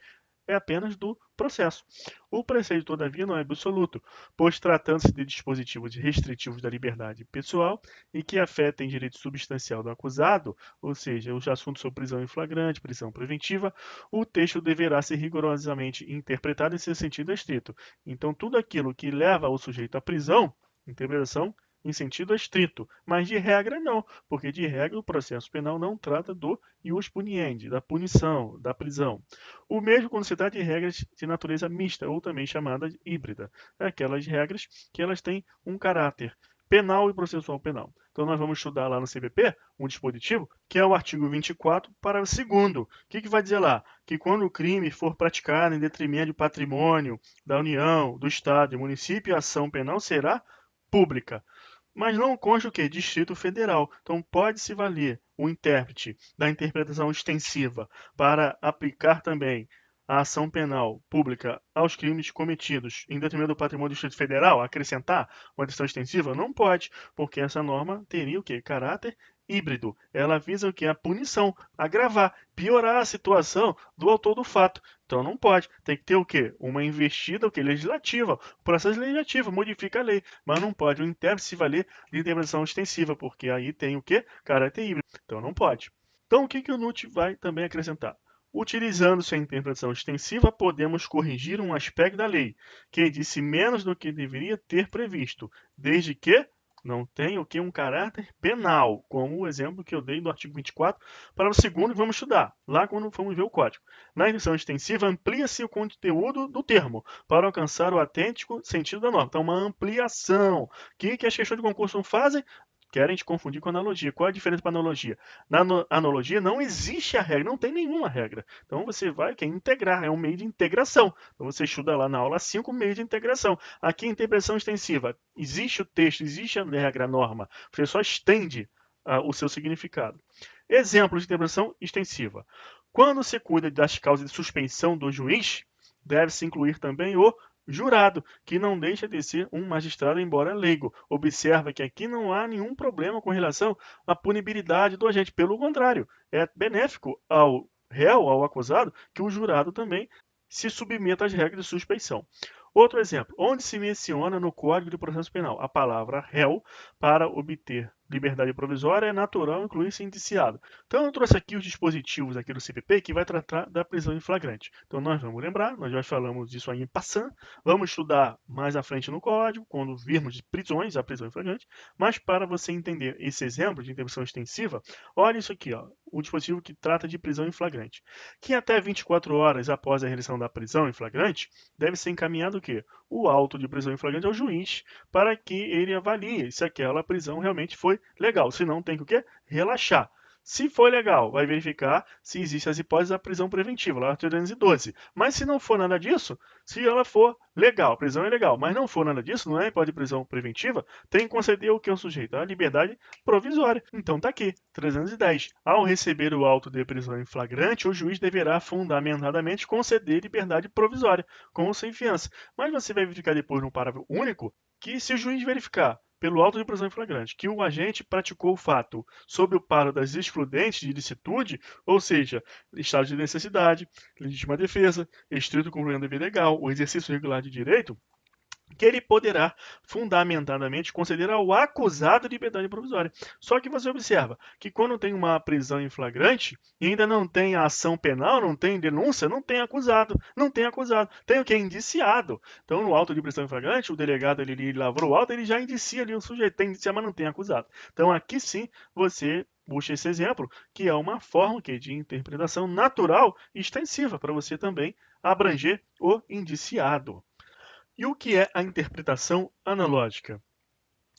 é apenas do processo. O preceito, todavia, não é absoluto, pois tratando-se de dispositivos restritivos da liberdade pessoal e que afetem direito substancial do acusado, ou seja, os assuntos sobre prisão em flagrante, prisão preventiva, o texto deverá ser rigorosamente interpretado em seu sentido estrito. Então, tudo aquilo que leva o sujeito à prisão, interpretação em sentido estrito, mas de regra não, porque de regra o processo penal não trata do ius puniendi, da punição, da prisão. O mesmo quando se trata de regras de natureza mista, ou também chamada de híbrida, aquelas regras que elas têm um caráter penal e processual penal. Então nós vamos estudar lá no CPP um dispositivo que é o artigo 24, parágrafo 2º. O que vai dizer lá? Que quando o crime for praticado em detrimento do patrimônio da União, do Estado e do município, a ação penal será pública. Mas não consta o que? Distrito Federal. Então pode-se valer o intérprete da interpretação extensiva para aplicar também a ação penal pública aos crimes cometidos em detrimento do patrimônio do Distrito Federal, acrescentar uma decisão extensiva? Não pode, porque essa norma teria o quê? Caráter híbrido. Ela visa o quê? A punição, agravar, piorar a situação do autor do fato. Então não pode. Tem que ter o quê? Uma investida o quê? Legislativa. O processo legislativo modifica a lei, mas não pode o intérprete se valer de interpretação extensiva, porque aí tem o quê? Caráter híbrido. Então não pode. Então o que o NUT vai também acrescentar? Utilizando-se a interpretação extensiva, podemos corrigir um aspecto da lei, que disse menos do que deveria ter previsto, desde que não tenha o que? Um caráter penal, como o exemplo que eu dei do artigo 24, para o segundo que vamos estudar, lá quando formos ver o código. Na interpretação extensiva, amplia-se o conteúdo do termo, para alcançar o autêntico sentido da norma. Então, uma ampliação. O que as questões de concurso não fazem? Querem te confundir com analogia. Qual é a diferença para analogia? Na analogia não existe a regra, não tem nenhuma regra. Então você vai quer integrar, é um meio de integração. Então você estuda lá na aula 5 meio de integração. Aqui interpretação extensiva. Existe o texto, existe a regra, a norma. Você só estende o seu significado. Exemplo de interpretação extensiva. Quando se cuida das causas de suspeição do juiz, deve-se incluir também o jurado, que não deixa de ser um magistrado, embora leigo. Observa que aqui não há nenhum problema com relação à punibilidade do agente. Pelo contrário, é benéfico ao réu, ao acusado, que o jurado também se submeta às regras de suspeição. Outro exemplo, onde se menciona no Código de Processo Penal a palavra réu para obter liberdade provisória, é natural incluir-se indiciado. Então, eu trouxe aqui os dispositivos aqui do CPP que vai tratar da prisão em flagrante. Então, nós vamos lembrar, nós já falamos disso aí em passant, vamos estudar mais à frente no código, quando virmos de prisões, a prisão em flagrante, mas para você entender esse exemplo de intervenção extensiva, olha isso aqui, ó, o dispositivo que trata de prisão em flagrante, que até 24 horas após a realização da prisão em flagrante, deve ser encaminhado o quê? O auto de prisão em flagrante ao juiz, para que ele avalie se aquela prisão realmente foi legal. Se não, tem que o quê? Relaxar. Se foi legal, vai verificar se existem as hipóteses da prisão preventiva, lá 312. Mas se não for nada disso, se ela for legal, prisão é legal, mas não for nada disso, não é hipótese de prisão preventiva, tem que conceder o que é o sujeito? A liberdade provisória. Então tá aqui, 310. Ao receber o auto de prisão em flagrante, o juiz deverá fundamentadamente conceder liberdade provisória, com ou sem fiança. Mas você vai verificar depois no parágrafo único que se o juiz verificar pelo auto de prisão em flagrante, que o agente praticou o fato sob o paro das excludentes de ilicitude, ou seja, estado de necessidade, legítima defesa, estrito cumprimento do dever legal, o exercício regular de direito, que ele poderá fundamentadamente conceder ao acusado liberdade provisória. Só que você observa que quando tem uma prisão em flagrante e ainda não tem a ação penal, não tem denúncia, não tem acusado, tem o que? Indiciado. Então, no auto de prisão em flagrante, o delegado ele lavrou o auto, ele já indicia ali o sujeito, tem indiciado, mas não tem acusado. Então, aqui sim, você puxa esse exemplo, que é uma forma de interpretação natural e extensiva para você também abranger o indiciado. E o que é a interpretação analógica?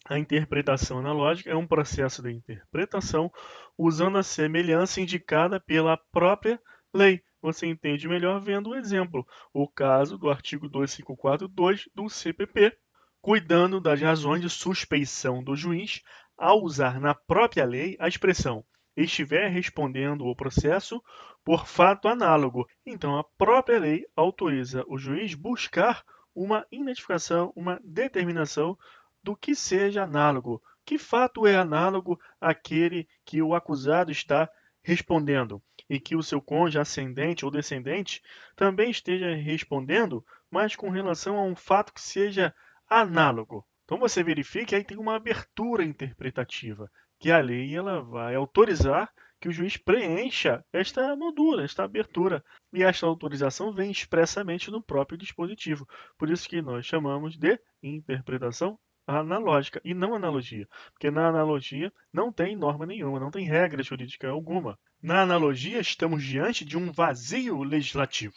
A interpretação analógica é um processo de interpretação usando a semelhança indicada pela própria lei. Você entende melhor vendo o exemplo, o caso do artigo 254.2 do CPP, cuidando das razões de suspeição do juiz ao usar na própria lei a expressão estiver respondendo o processo por fato análogo. Então, a própria lei autoriza o juiz buscar uma identificação, uma determinação do que seja análogo. Que fato é análogo àquele que o acusado está respondendo e que o seu cônjuge ascendente ou descendente também esteja respondendo, mas com relação a um fato que seja análogo. Então você verifica que aí tem uma abertura interpretativa, que a lei ela vai autorizar que o juiz preencha esta moldura, esta abertura. E esta autorização vem expressamente no próprio dispositivo. Por isso que nós chamamos de interpretação analógica e não analogia. Porque na analogia não tem norma nenhuma, não tem regra jurídica alguma. Na analogia, estamos diante de um vazio legislativo.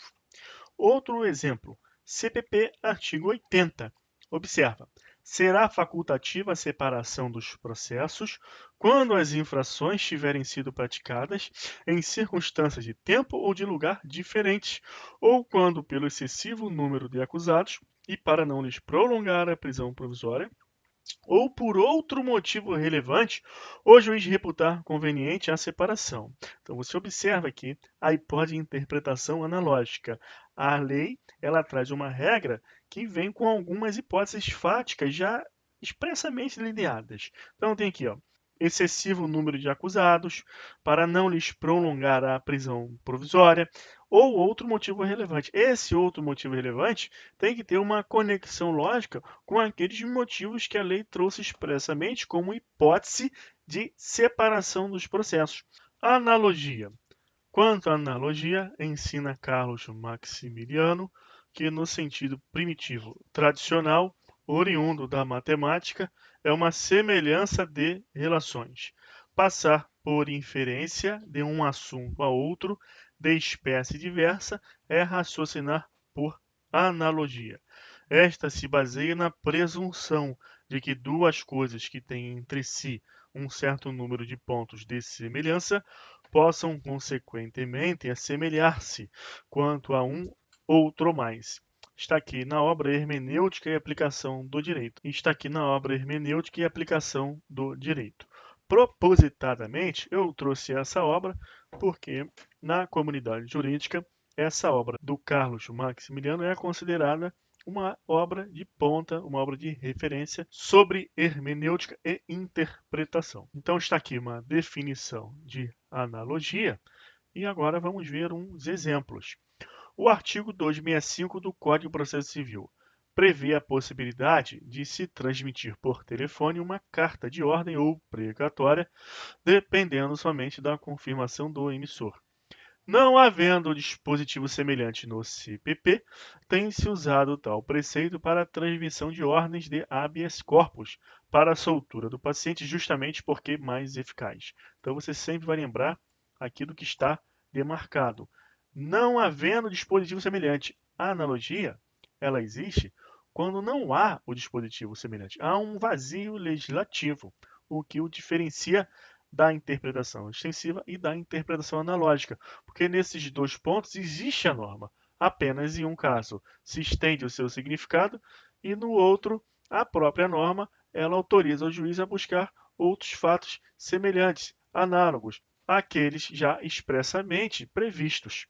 Outro exemplo, CPP artigo 80. Observa, será facultativa a separação dos processos quando as infrações tiverem sido praticadas em circunstâncias de tempo ou de lugar diferentes, ou quando, pelo excessivo número de acusados, e para não lhes prolongar a prisão provisória, ou por outro motivo relevante, o juiz reputar conveniente a separação. Então, você observa aqui a hipótese de interpretação analógica. A lei ela traz uma regra que vem com algumas hipóteses fáticas já expressamente delineadas. Então, tem aqui, ó, excessivo número de acusados, para não lhes prolongar a prisão provisória, ou outro motivo relevante. Esse outro motivo relevante tem que ter uma conexão lógica com aqueles motivos que a lei trouxe expressamente como hipótese de separação dos processos. Analogia. Quanto à analogia, ensina Carlos Maximiliano que, no sentido primitivo tradicional, oriundo da matemática, é uma semelhança de relações. Passar por inferência de um assunto a outro de espécie diversa é raciocinar por analogia. Esta se baseia na presunção de que duas coisas que têm entre si um certo número de pontos de semelhança possam, consequentemente, assemelhar-se quanto a um outro mais. Está aqui na obra Hermenêutica e Aplicação do Direito. Está aqui na obra Hermenêutica e Aplicação do Direito. Propositadamente, eu trouxe essa obra porque na comunidade jurídica, essa obra do Carlos Maximiliano é considerada uma obra de ponta, uma obra de referência sobre hermenêutica e interpretação. Então está aqui uma definição de analogia e agora vamos ver uns exemplos. O artigo 265 do Código de Processo Civil prevê a possibilidade de se transmitir por telefone uma carta de ordem ou precatória, dependendo somente da confirmação do emissor. Não havendo dispositivo semelhante no CPP, tem-se usado tal preceito para a transmissão de ordens de habeas corpus para a soltura do paciente, justamente porque mais eficaz. Então você sempre vai lembrar aquilo que está demarcado. Não havendo dispositivo semelhante. A analogia, ela existe quando não há o dispositivo semelhante. Há um vazio legislativo, o que o diferencia da interpretação extensiva e da interpretação analógica, porque nesses dois pontos existe a norma. Apenas em um caso se estende o seu significado e no outro a própria norma ela autoriza o juiz a buscar outros fatos semelhantes, análogos àqueles já expressamente previstos.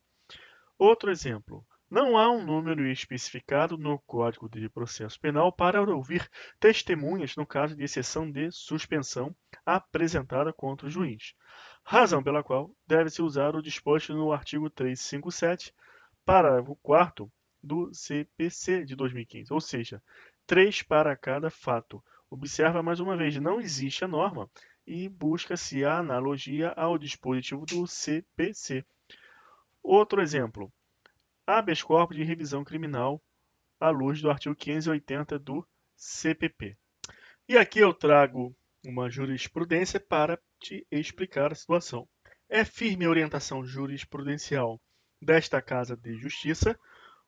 Outro exemplo. Não há um número especificado no Código de Processo Penal para ouvir testemunhas no caso de exceção de suspensão apresentada contra o juiz, razão pela qual deve-se usar o disposto no artigo 357, parágrafo 4º do CPC de 2015, ou seja, 3 para cada fato. Observa mais uma vez, não existe a norma e busca-se a analogia ao dispositivo do CPC. Outro exemplo. Habeas corpus de revisão criminal à luz do artigo 580 do CPP. E aqui eu trago uma jurisprudência para te explicar a situação. É firme a orientação jurisprudencial desta Casa de Justiça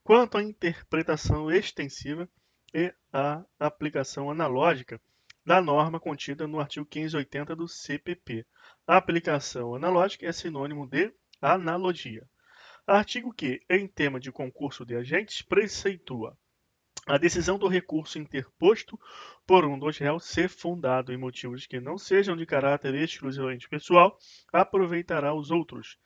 quanto à interpretação extensiva e à aplicação analógica da norma contida no artigo 580 do CPP. A aplicação analógica é sinônimo de analogia. Artigo que, em tema de concurso de agentes, preceitua a decisão do recurso interposto por um dos réus ser fundado em motivos que não sejam de caráter exclusivamente pessoal, aproveitará os outros.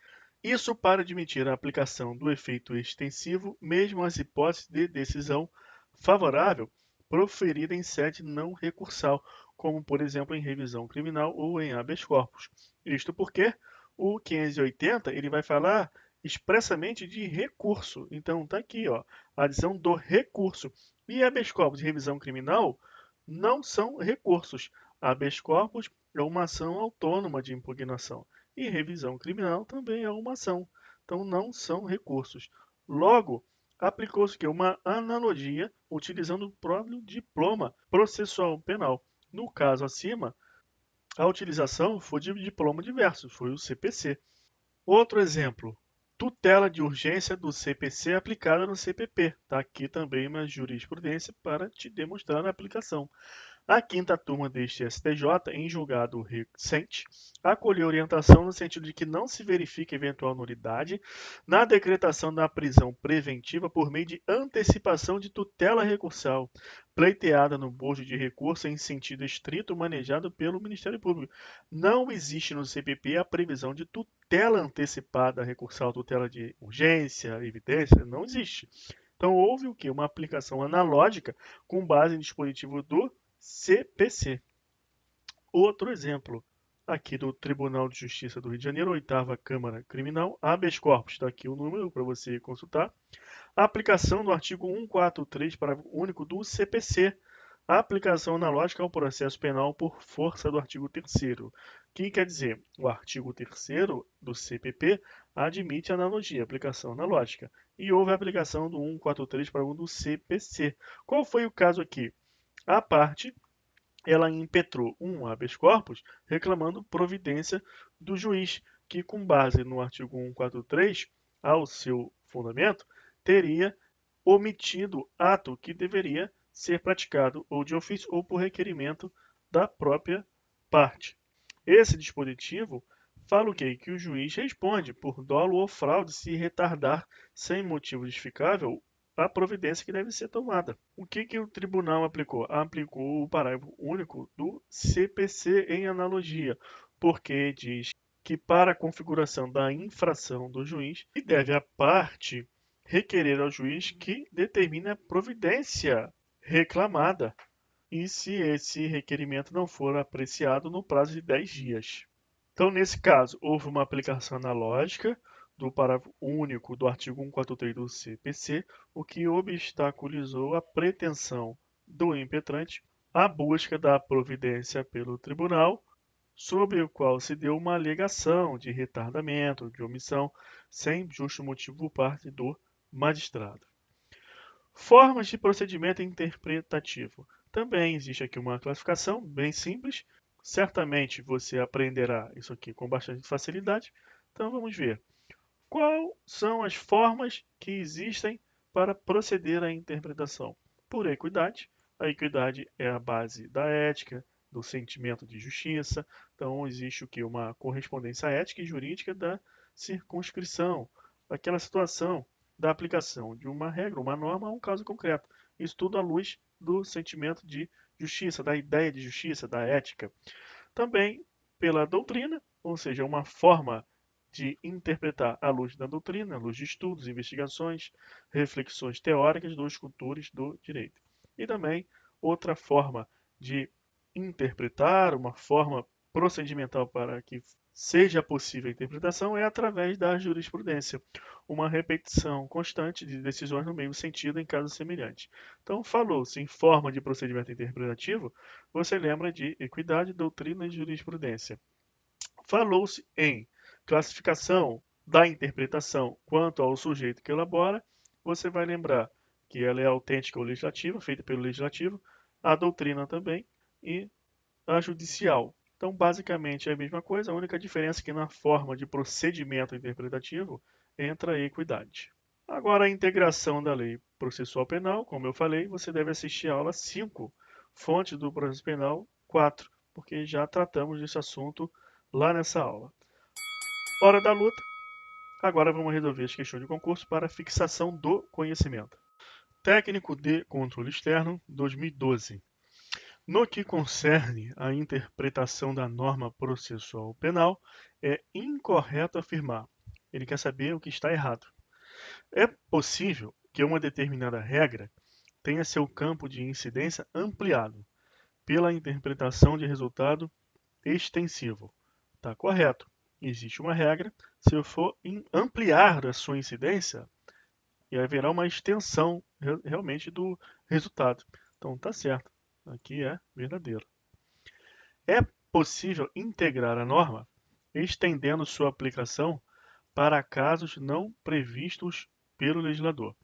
Isso para admitir a aplicação do efeito extensivo, mesmo às hipóteses de decisão favorável proferida em sede não recursal, como, por exemplo, em revisão criminal ou em habeas corpus. Isto porque o 580 ele vai falar expressamente de recurso. Então, está aqui, ó, a adição do recurso. E habeas corpus e revisão criminal não são recursos. Habeas corpus é uma ação autônoma de impugnação. E revisão criminal também é uma ação. Então, não são recursos. Logo, aplicou-se uma analogia utilizando o próprio diploma processual penal. No caso acima, a utilização foi de diploma diverso, foi o CPC. Outro exemplo, tutela de urgência do CPC aplicada no CPP. Está aqui também uma jurisprudência para te demonstrar a aplicação. A quinta turma deste STJ, em julgado recente, acolheu orientação no sentido de que não se verifique eventual nulidade na decretação da prisão preventiva por meio de antecipação de tutela recursal, pleiteada no bojo de recurso em sentido estrito manejado pelo Ministério Público. Não existe no CPP a previsão de tutela antecipada recursal, tutela de urgência, evidência, não existe. Então houve o que? Uma aplicação analógica com base em dispositivo do CPC. Outro exemplo aqui do Tribunal de Justiça do Rio de Janeiro, 8ª Câmara Criminal, habeas corpus, está aqui o número para você consultar. A aplicação do artigo 143, parágrafo único do CPC. A aplicação analógica ao processo penal por força do artigo 3º. O que quer dizer? O artigo 3º do CPP admite analogia, aplicação analógica. E houve a aplicação do 143, parágrafo 1 do CPC. Qual foi o caso aqui? A parte, ela impetrou um habeas corpus reclamando providência do juiz, que com base no artigo 143, ao seu fundamento, teria omitido ato que deveria ser praticado ou de ofício ou por requerimento da própria parte. Esse dispositivo fala o quê? Que o juiz responde por dolo ou fraude se retardar sem motivo justificável a providência que deve ser tomada. O que o tribunal aplicou? Aplicou o parágrafo único do CPC em analogia, porque diz que para a configuração da infração do juiz, que deve a parte requerer ao juiz que determine a providência reclamada e se esse requerimento não for apreciado no prazo de 10 dias. Então, nesse caso, houve uma aplicação analógica do parágrafo único do artigo 143 do CPC, o que obstaculizou a pretensão do impetrante à busca da providência pelo tribunal, sobre o qual se deu uma alegação de retardamento, de omissão, sem justo motivo por parte do magistrado. Formas de procedimento interpretativo. Também existe aqui uma classificação bem simples. Certamente você aprenderá isso aqui com bastante facilidade. Então vamos ver. Quais são as formas que existem para proceder à interpretação? Por equidade. A equidade é a base da ética, do sentimento de justiça. Então existe o que? Uma correspondência ética e jurídica da circunscrição, daquela situação da aplicação de uma regra, uma norma a um caso concreto. Isso tudo à luz do sentimento de justiça, da ideia de justiça, da ética. Também pela doutrina, ou seja, uma forma de interpretar à luz da doutrina, à luz de estudos, investigações, reflexões teóricas dos cultores do direito. E também outra forma de interpretar, uma forma procedimental para que seja possível a interpretação é através da jurisprudência, uma repetição constante de decisões no mesmo sentido em casos semelhantes. Então, falou-se em forma de procedimento interpretativo, você lembra de equidade, doutrina e jurisprudência. Falou-se em classificação da interpretação quanto ao sujeito que elabora, você vai lembrar que ela é autêntica ou legislativa, feita pelo legislativo, a doutrina também e a judicial. Então, basicamente é a mesma coisa, a única diferença é que na forma de procedimento interpretativo entra a equidade. Agora, a integração da lei processual penal, como eu falei, você deve assistir a aula 5, fontes do processo penal 4, porque já tratamos desse assunto lá nessa aula. Hora da luta. Agora vamos resolver as questões de concurso para fixação do conhecimento. Técnico de controle externo, 2012. No que concerne à interpretação da norma processual penal, é incorreto afirmar. Ele quer saber o que está errado. É possível que uma determinada regra tenha seu campo de incidência ampliado pela interpretação de resultado extensivo. Está correto. Existe uma regra, se eu for ampliar a sua incidência, haverá uma extensão realmente do resultado. Então está certo. Aqui é verdadeiro. É possível integrar a norma, estendendo sua aplicação para casos não previstos pelo legislador.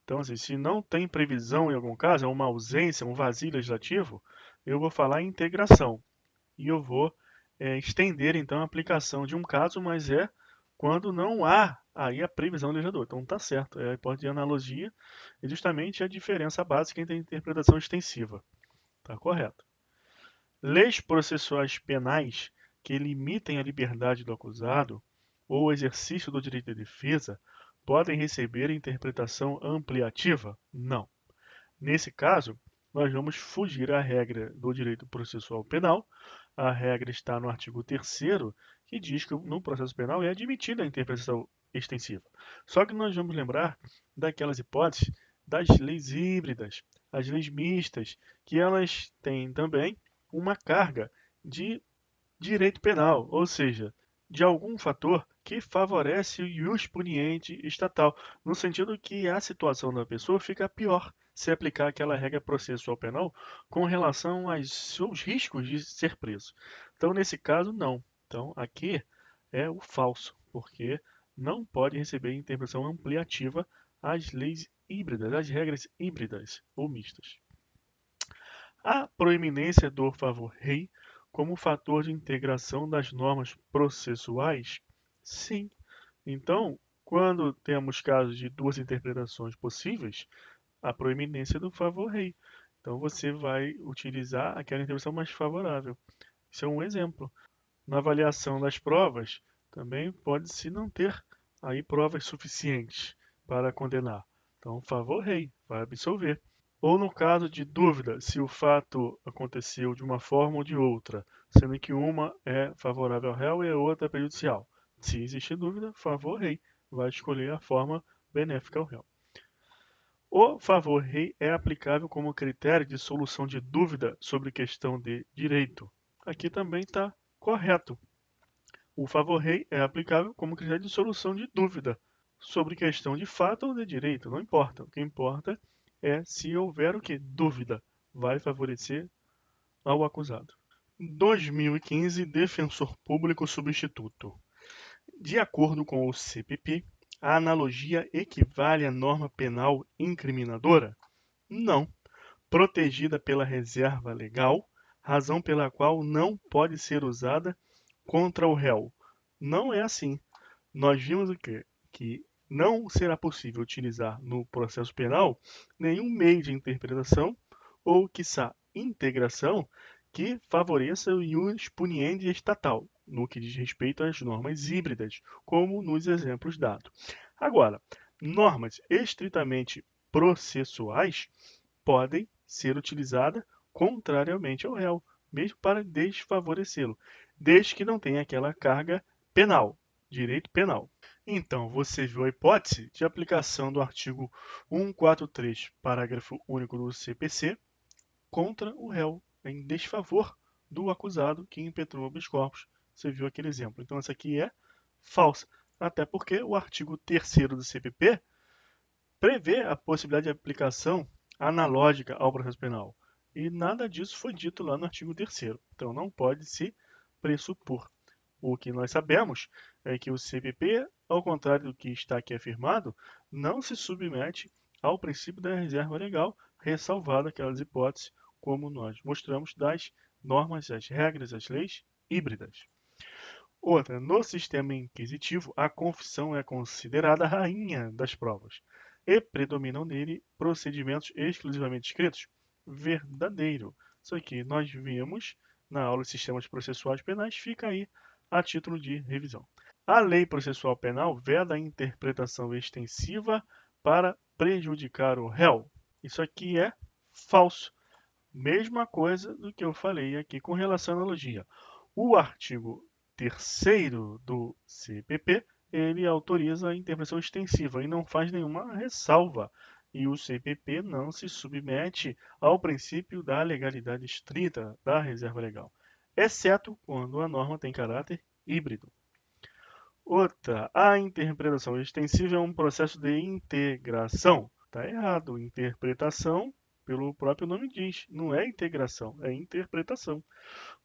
Então, assim, se não tem previsão em algum caso, é uma ausência, um vazio legislativo, eu vou falar em integração. E eu vou estender, então, a aplicação de um caso, mas é quando não há aí a previsão do legislador. Então, está certo. É a hipótese de analogia e justamente a diferença básica entre a interpretação extensiva. Está correto. Leis processuais penais que limitem a liberdade do acusado ou o exercício do direito de defesa podem receber interpretação ampliativa? Não. Nesse caso, nós vamos fugir à regra do direito processual penal. A regra está no artigo 3º, que diz que no processo penal é admitida a interpretação extensiva. Só que nós vamos lembrar daquelas hipóteses das leis híbridas, as leis mistas, que elas têm também uma carga de direito penal, ou seja, de algum fator que favorece o ius puniente estatal, no sentido que a situação da pessoa fica pior se aplicar aquela regra processual penal com relação aos seus riscos de ser preso. Então, nesse caso, não. Então, aqui é o falso, porque não pode receber interpretação ampliativa às leis híbridas, às regras híbridas ou mistas. A proeminência do favor-rei como fator de integração das normas processuais? Sim. Então, quando temos casos de duas interpretações possíveis, a proeminência do favor-rei. Então, você vai utilizar aquela interpretação mais favorável. Isso é um exemplo. Na avaliação das provas, também pode-se não ter aí provas suficientes para condenar. Então, favor-rei vai absolver. Ou no caso de dúvida, se o fato aconteceu de uma forma ou de outra, sendo que uma é favorável ao réu e a outra é prejudicial. Se existe dúvida, favor rei vai escolher a forma benéfica ao réu. O favor rei é aplicável como critério de solução de dúvida sobre questão de direito. Aqui também está correto. O favor rei é aplicável como critério de solução de dúvida sobre questão de fato ou de direito, não importa. O que importa é se houver o que? Dúvida. Vai favorecer ao acusado. 2015, Defensor Público Substituto. De acordo com o CPP, a analogia equivale à norma penal incriminadora? Não. Protegida pela reserva legal, razão pela qual não pode ser usada contra o réu. Não é assim. Nós vimos o quê? Que não será possível utilizar no processo penal nenhum meio de interpretação ou, quiçá, integração que favoreça o ius puniendi estatal, no que diz respeito às normas híbridas, como nos exemplos dados. Agora, normas estritamente processuais podem ser utilizadas contrariamente ao réu, mesmo para desfavorecê-lo, desde que não tenha aquela carga penal, direito penal. Então, você viu a hipótese de aplicação do artigo 143, parágrafo único do CPC, contra o réu, em desfavor do acusado que impetrou o habeas corpus. Você viu aquele exemplo. Então, essa aqui é falsa, até porque o artigo 3º do CPP prevê a possibilidade de aplicação analógica ao processo penal. E nada disso foi dito lá no artigo 3º. Então, não pode se pressupor. O que nós sabemos é que o CPP, ao contrário do que está aqui afirmado, não se submete ao princípio da reserva legal, ressalvado aquelas hipóteses, como nós mostramos, das normas, as regras, as leis híbridas. Outra, no sistema inquisitivo, a confissão é considerada a rainha das provas e predominam nele procedimentos exclusivamente escritos. Verdadeiro. Isso aqui nós vimos na aula de sistemas processuais penais, fica aí a título de revisão. A lei processual penal veda a interpretação extensiva para prejudicar o réu. Isso aqui é falso. Mesma coisa do que eu falei aqui com relação à analogia. O artigo 3º do CPP, ele autoriza a interpretação extensiva e não faz nenhuma ressalva. E o CPP não se submete ao princípio da legalidade estrita da reserva legal, exceto quando a norma tem caráter híbrido. Outra, a interpretação extensiva é um processo de integração. Está errado. Interpretação, pelo próprio nome diz, não é integração, é interpretação,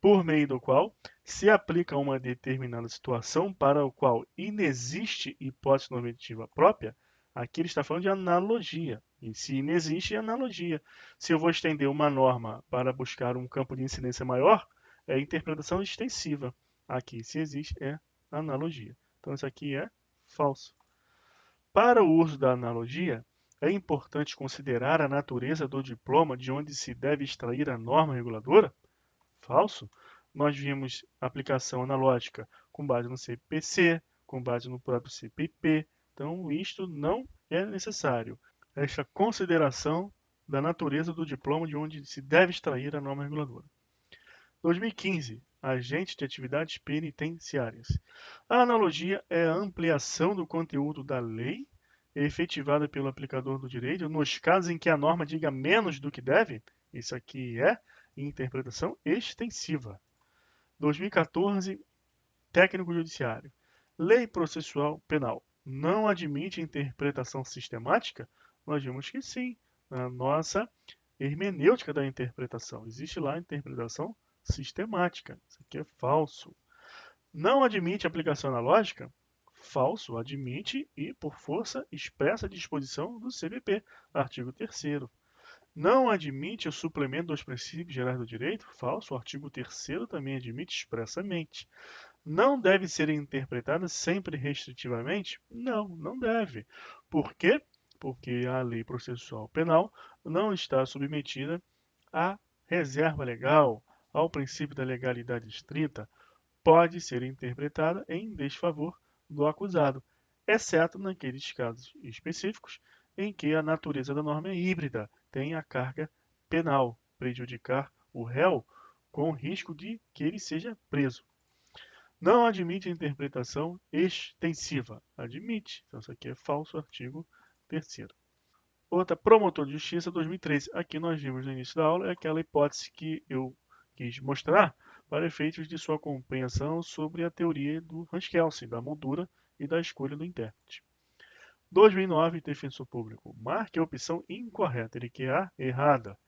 por meio do qual se aplica uma determinada situação para o qual inexiste hipótese normativa própria. Aqui ele está falando de analogia. E se inexiste, é analogia. Se eu vou estender uma norma para buscar um campo de incidência maior, é interpretação extensiva. Aqui, se existe, é analogia. Então, isso aqui é falso. Para o uso da analogia, é importante considerar a natureza do diploma de onde se deve extrair a norma reguladora? Falso. Nós vimos aplicação analógica com base no CPC, com base no próprio CPP. Então, isto não é necessário. Esta consideração da natureza do diploma de onde se deve extrair a norma reguladora. 2015. Agentes de atividades penitenciárias. A analogia é a ampliação do conteúdo da lei efetivada pelo aplicador do direito nos casos em que a norma diga menos do que deve. Isso aqui é interpretação extensiva. 2014. Técnico judiciário. Lei processual penal. Não admite interpretação sistemática? Nós vimos que sim. Na nossa hermenêutica da interpretação. Existe lá a interpretação sistemática. Isso aqui é falso. Não admite aplicação analógica? Falso. Admite e, por força, expressa a disposição do CPP, artigo 3º. Não admite o suplemento dos princípios gerais do direito? Falso. O artigo 3º também admite expressamente. Não deve ser interpretada sempre restritivamente? Não, não deve. Por quê? Porque a lei processual penal não está submetida à reserva legal, ao princípio da legalidade estrita, pode ser interpretada em desfavor do acusado, exceto naqueles casos específicos em que a natureza da norma é híbrida, tem a carga penal, prejudicar o réu com risco de que ele seja preso. Não admite a interpretação extensiva. Admite. Então, isso aqui é falso, artigo 3º. Outra, promotor de justiça 2013. Aqui nós vimos no início da aula, é aquela hipótese que eu quis mostrar para efeitos de sua compreensão sobre a teoria do Hans-Kelsen, da moldura e da escolha do intérprete. 2009, defensor público. Marque a opção incorreta, ele quer a errada.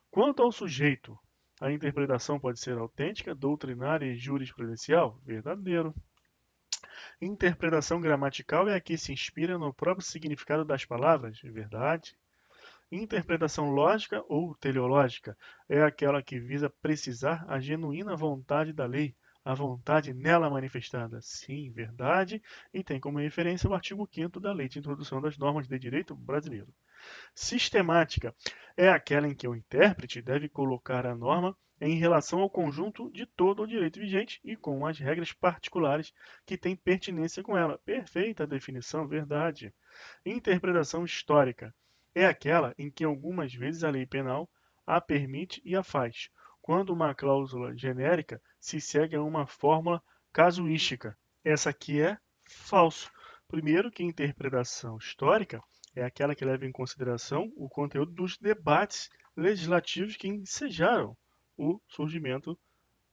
Quanto ao sujeito, a interpretação pode ser autêntica, doutrinária e jurisprudencial? Verdadeiro. Interpretação gramatical é a que se inspira no próprio significado das palavras? Verdade. Interpretação lógica ou teleológica é aquela que visa precisar a genuína vontade da lei, a vontade nela manifestada. Sim, verdade, e tem como referência o artigo 5º da Lei de Introdução das Normas de Direito Brasileiro. Sistemática é aquela em que o intérprete deve colocar a norma em relação ao conjunto de todo o direito vigente e com as regras particulares que têm pertinência com ela. Perfeita definição, verdade. Interpretação histórica é aquela em que algumas vezes a lei penal a permite e a faz, quando uma cláusula genérica se segue a uma fórmula casuística. Essa aqui é falso. Primeiro, que interpretação histórica é aquela que leva em consideração o conteúdo dos debates legislativos que ensejaram o surgimento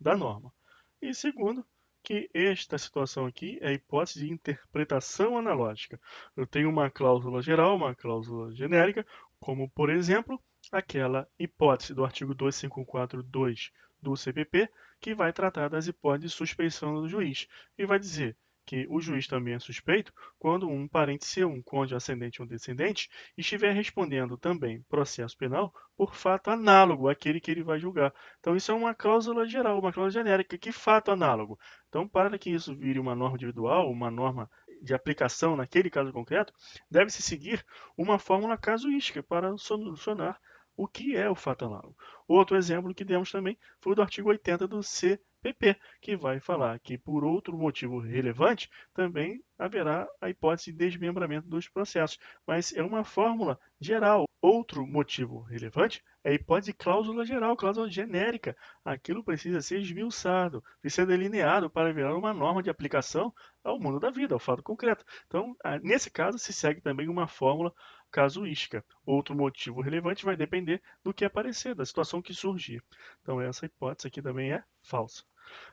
da norma. E segundo, que esta situação aqui é a hipótese de interpretação analógica. Eu tenho uma cláusula geral, uma cláusula genérica, como, por exemplo, aquela hipótese do artigo 2542 do CPP, que vai tratar das hipóteses de suspeição do juiz, e vai dizer que o juiz também é suspeito quando um parente seu, um cônjuge ascendente ou descendente, estiver respondendo também processo penal por fato análogo àquele que ele vai julgar. Então, isso é uma cláusula geral, uma cláusula genérica. Que fato análogo? Então, para que isso vire uma norma individual, uma norma de aplicação naquele caso concreto, deve-se seguir uma fórmula casuística para solucionar o que é o fato análogo. Outro exemplo que demos também foi o do artigo 80 do CPP, que vai falar que, por outro motivo relevante, também haverá a hipótese de desmembramento dos processos. Mas é uma fórmula geral. Outro motivo relevante é a hipótese de cláusula geral, cláusula genérica. Aquilo precisa ser esmiuçado, precisa ser delineado para virar uma norma de aplicação ao mundo da vida, ao fato concreto. Então, nesse caso, se segue também uma fórmula casuística. Outro motivo relevante vai depender do que aparecer, da situação que surgir. Então, essa hipótese aqui também é falsa.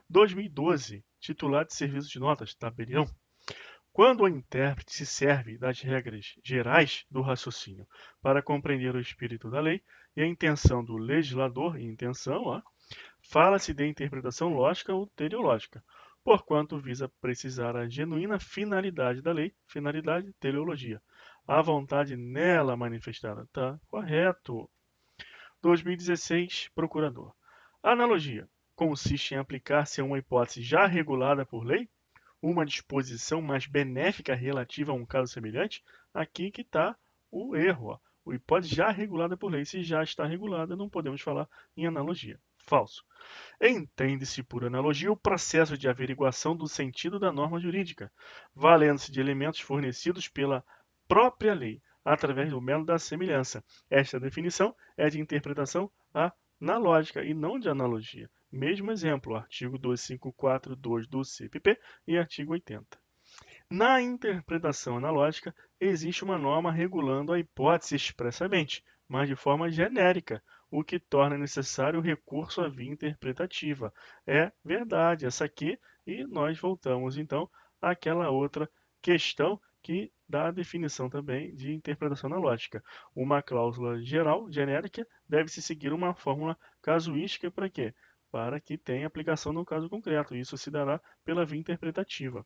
2012, titular de serviço de notas, tabelião. Quando o intérprete se serve das regras gerais do raciocínio para compreender o espírito da lei e a intenção do legislador, fala-se de interpretação lógica ou teleológica, porquanto visa precisar a genuína finalidade da lei, finalidade, teleologia. A vontade nela manifestada. Tá correto. 2016, procurador. A analogia consiste em aplicar-se a uma hipótese já regulada por lei, uma disposição mais benéfica relativa a um caso semelhante. Aqui que está o erro. Ó. O hipótese já regulada por lei. Se já está regulada, não podemos falar em analogia. Falso. Entende-se por analogia o processo de averiguação do sentido da norma jurídica, valendo-se de elementos fornecidos pela própria lei, através do método da semelhança. Esta definição é de interpretação analógica e não de analogia. Mesmo exemplo, artigo 2542 do CPP e artigo 80. Na interpretação analógica, existe uma norma regulando a hipótese expressamente, mas de forma genérica, o que torna necessário o recurso à via interpretativa. É verdade, essa aqui, e nós voltamos então àquela outra questão que dá a definição também de interpretação analógica. Uma cláusula geral, genérica, deve-se seguir uma fórmula casuística para quê? Para que tenha aplicação no caso concreto. Isso se dará pela via interpretativa.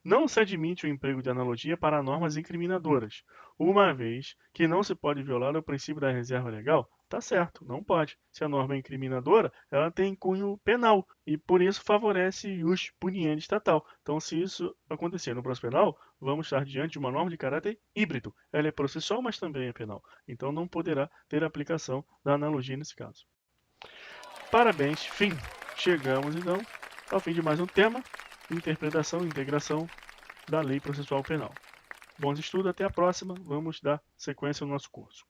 Não se admite o emprego de analogia para normas incriminadoras, uma vez que não se pode violar o princípio da reserva legal. Tá certo, não pode. Se a norma é incriminadora, ela tem cunho penal e por isso favorece ius puniendi estatal. Então, se isso acontecer no processo penal, vamos estar diante de uma norma de caráter híbrido. Ela é processual, mas também é penal. Então, não poderá ter aplicação da analogia nesse caso. Parabéns, fim. Chegamos então ao fim de mais um tema, interpretação e integração da lei processual penal. Bons estudos, até a próxima. Vamos dar sequência no nosso curso.